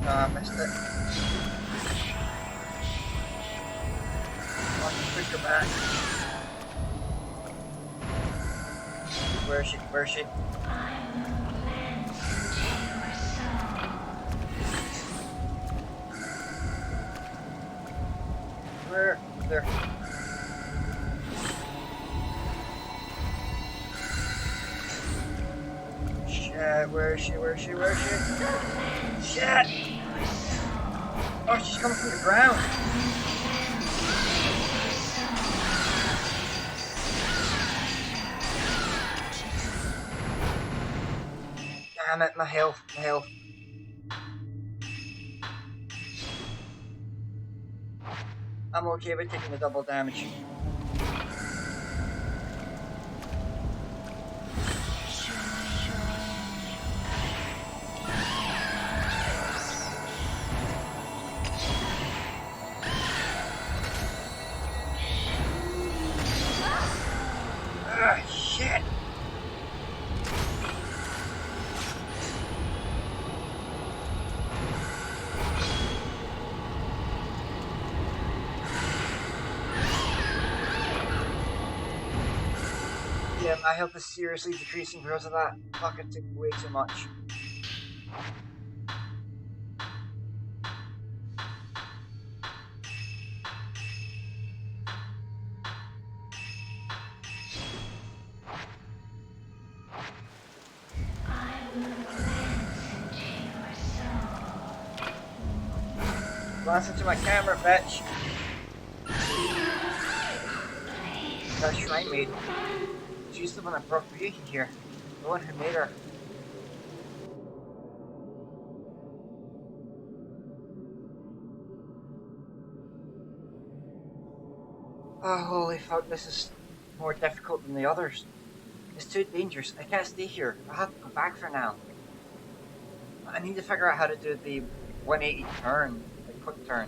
No, I missed it. I'll just push her back. Where is she? Where is she? Where? There. Shit, where is she? Where is she? Where is she? Shit! Oh, she's coming from the ground. Damn it, my health, my health. I'm okay with taking the double damage. Ah, shit! Yeah, my health is seriously decreasing because of that. Fuck, it took way too much. Glance into my camera, bitch! That shrine maiden. She's the one that brought Ryuki here. The one who made her. Oh, holy fuck, this is more difficult than the others. It's too dangerous. I can't stay here. I have to go back for now. I need to figure out how to do the 180 turn, the quick turn.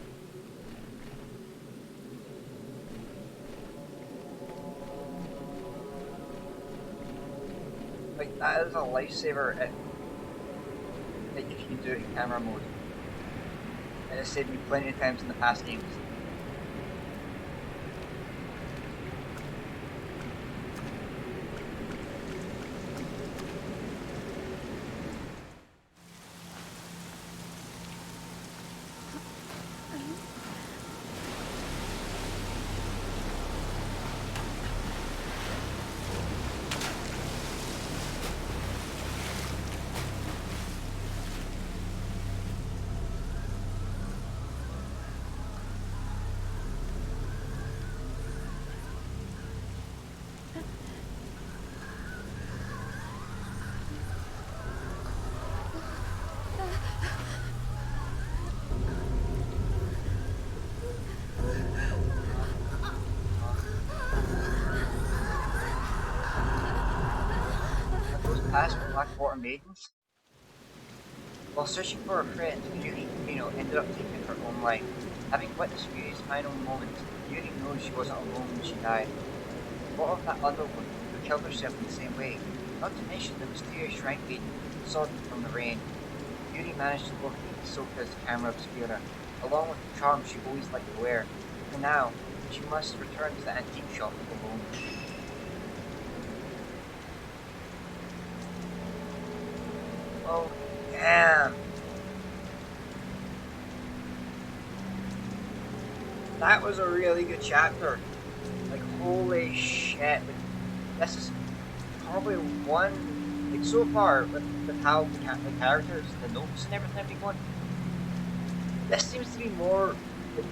Like, that is a lifesaver if you can do it in camera mode. And it's saved me plenty of times in the past games. Past Blackwater Maidens. While searching for her friend, Yuri Kumino ended up taking her own life. Having witnessed Yuri's final moments, Yuri knows she wasn't alone when she died. What of that other woman who killed herself in the same way? Not to mention the mysterious shrine maiden who saw them from the rain. Yuri managed to locate Soka's camera obscura, along with the charm she always liked to wear. For now, She must return to the antique shop alone. Oh, damn. That was a really good chapter. Like, holy shit. Like, this is probably one, like, so far, with how the characters, the notes and everything have been going, this seems to be more like,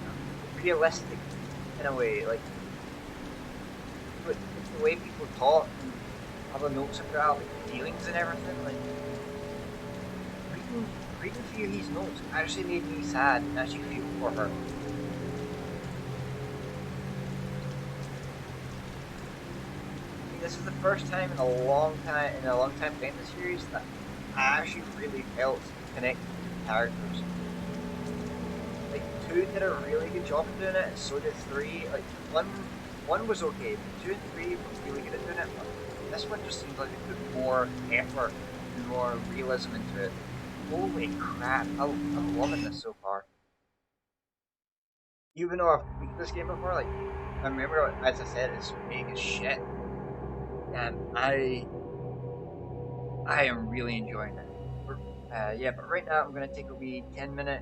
realistic in a way. Like, with the way people talk and other notes about like feelings and everything. Like, reading Fuyuhi's notes actually made me sad and actually feel for her. This is the first time in a long time playing the series that I actually really felt connected to the characters. Like 2 did a really good job of doing it, and so did 3. Like one was okay, but 2 and 3 were really good at doing it. But this one just seems like it put more effort and more realism into it. Holy crap! I'm loving this so far. Even though I've beat this game before, like I remember, as I said, it's big as shit, and I am really enjoying it. Yeah, but right now I'm gonna take a wee 10 minute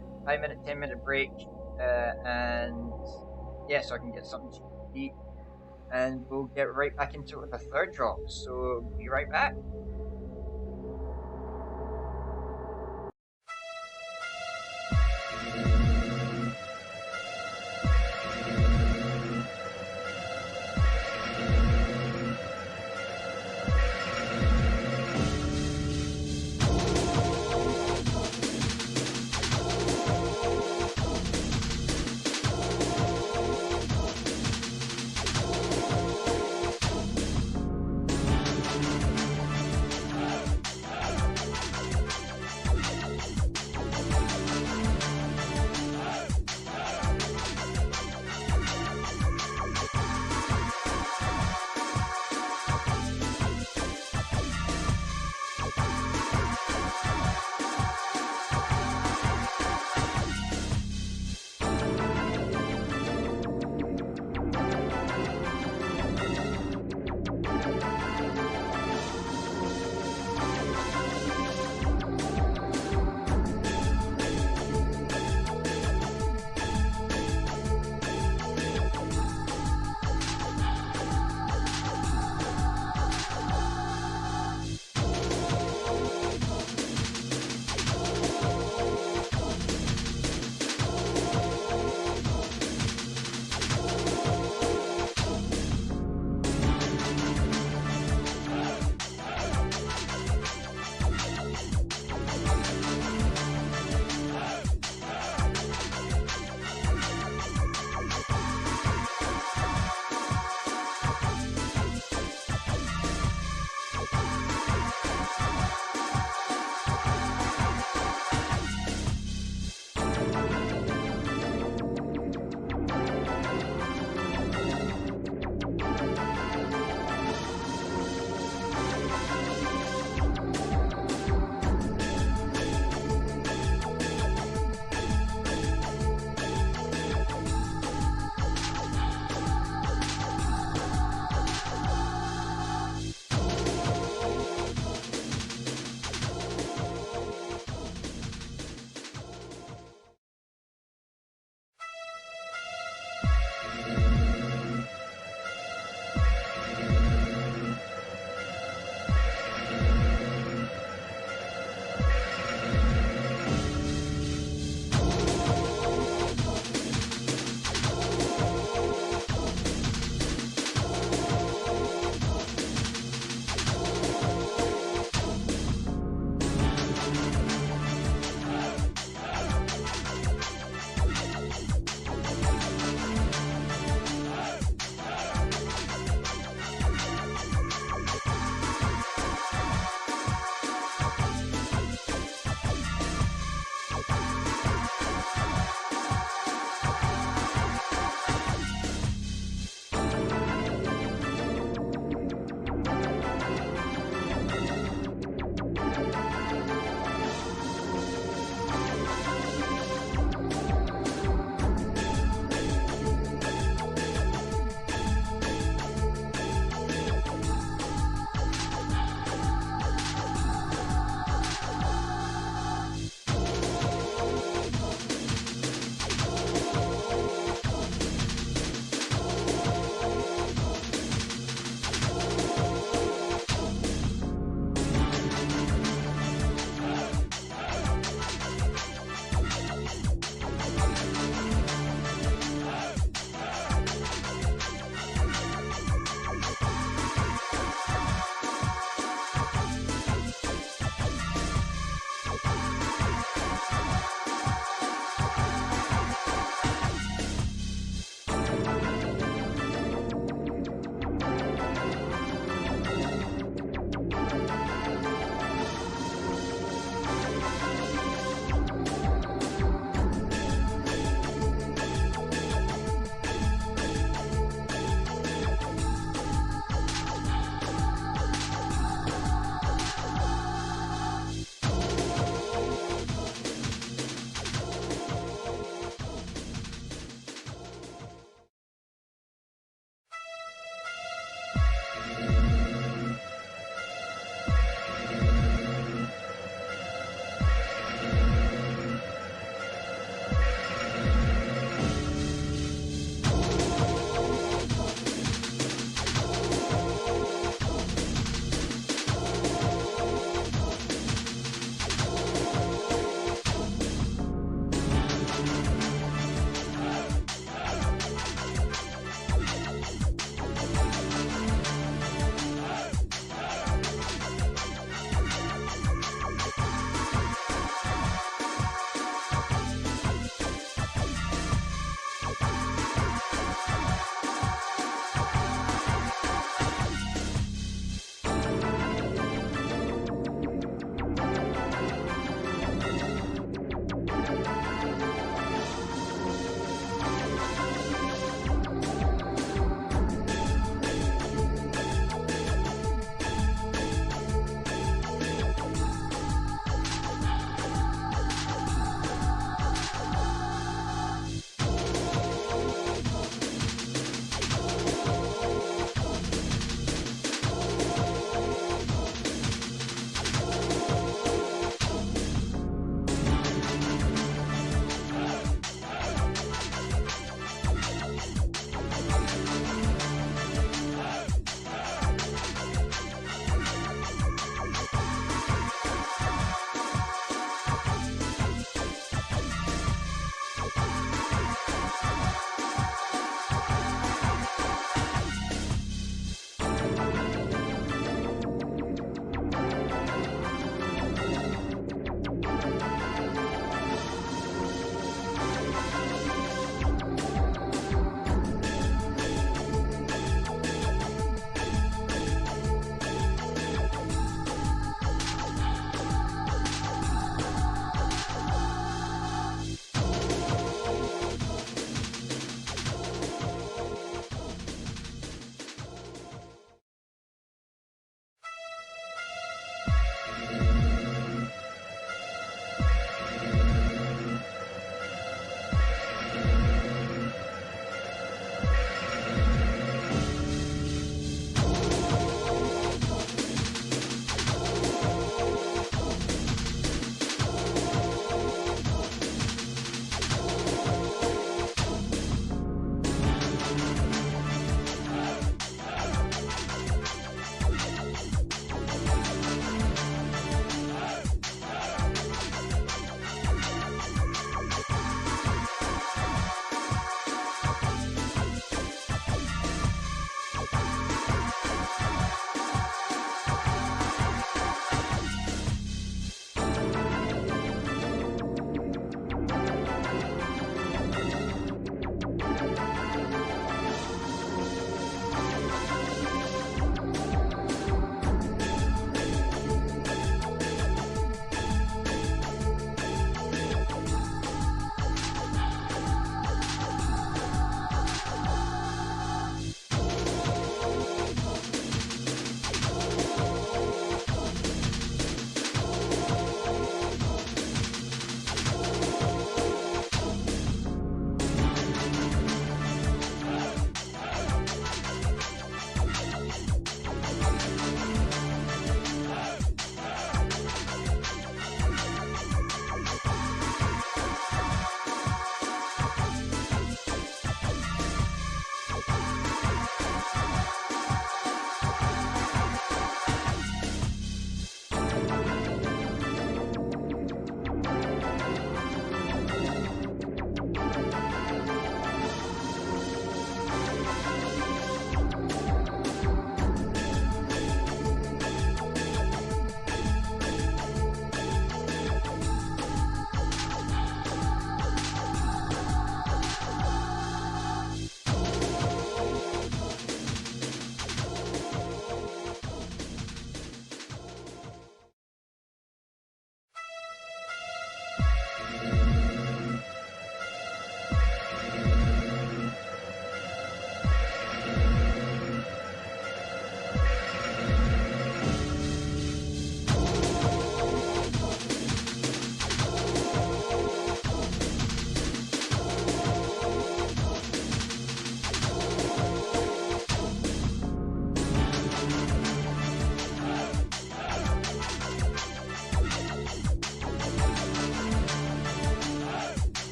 break, and yeah, so I can get something to eat, and we'll get right back into it with the third drop. So be right back.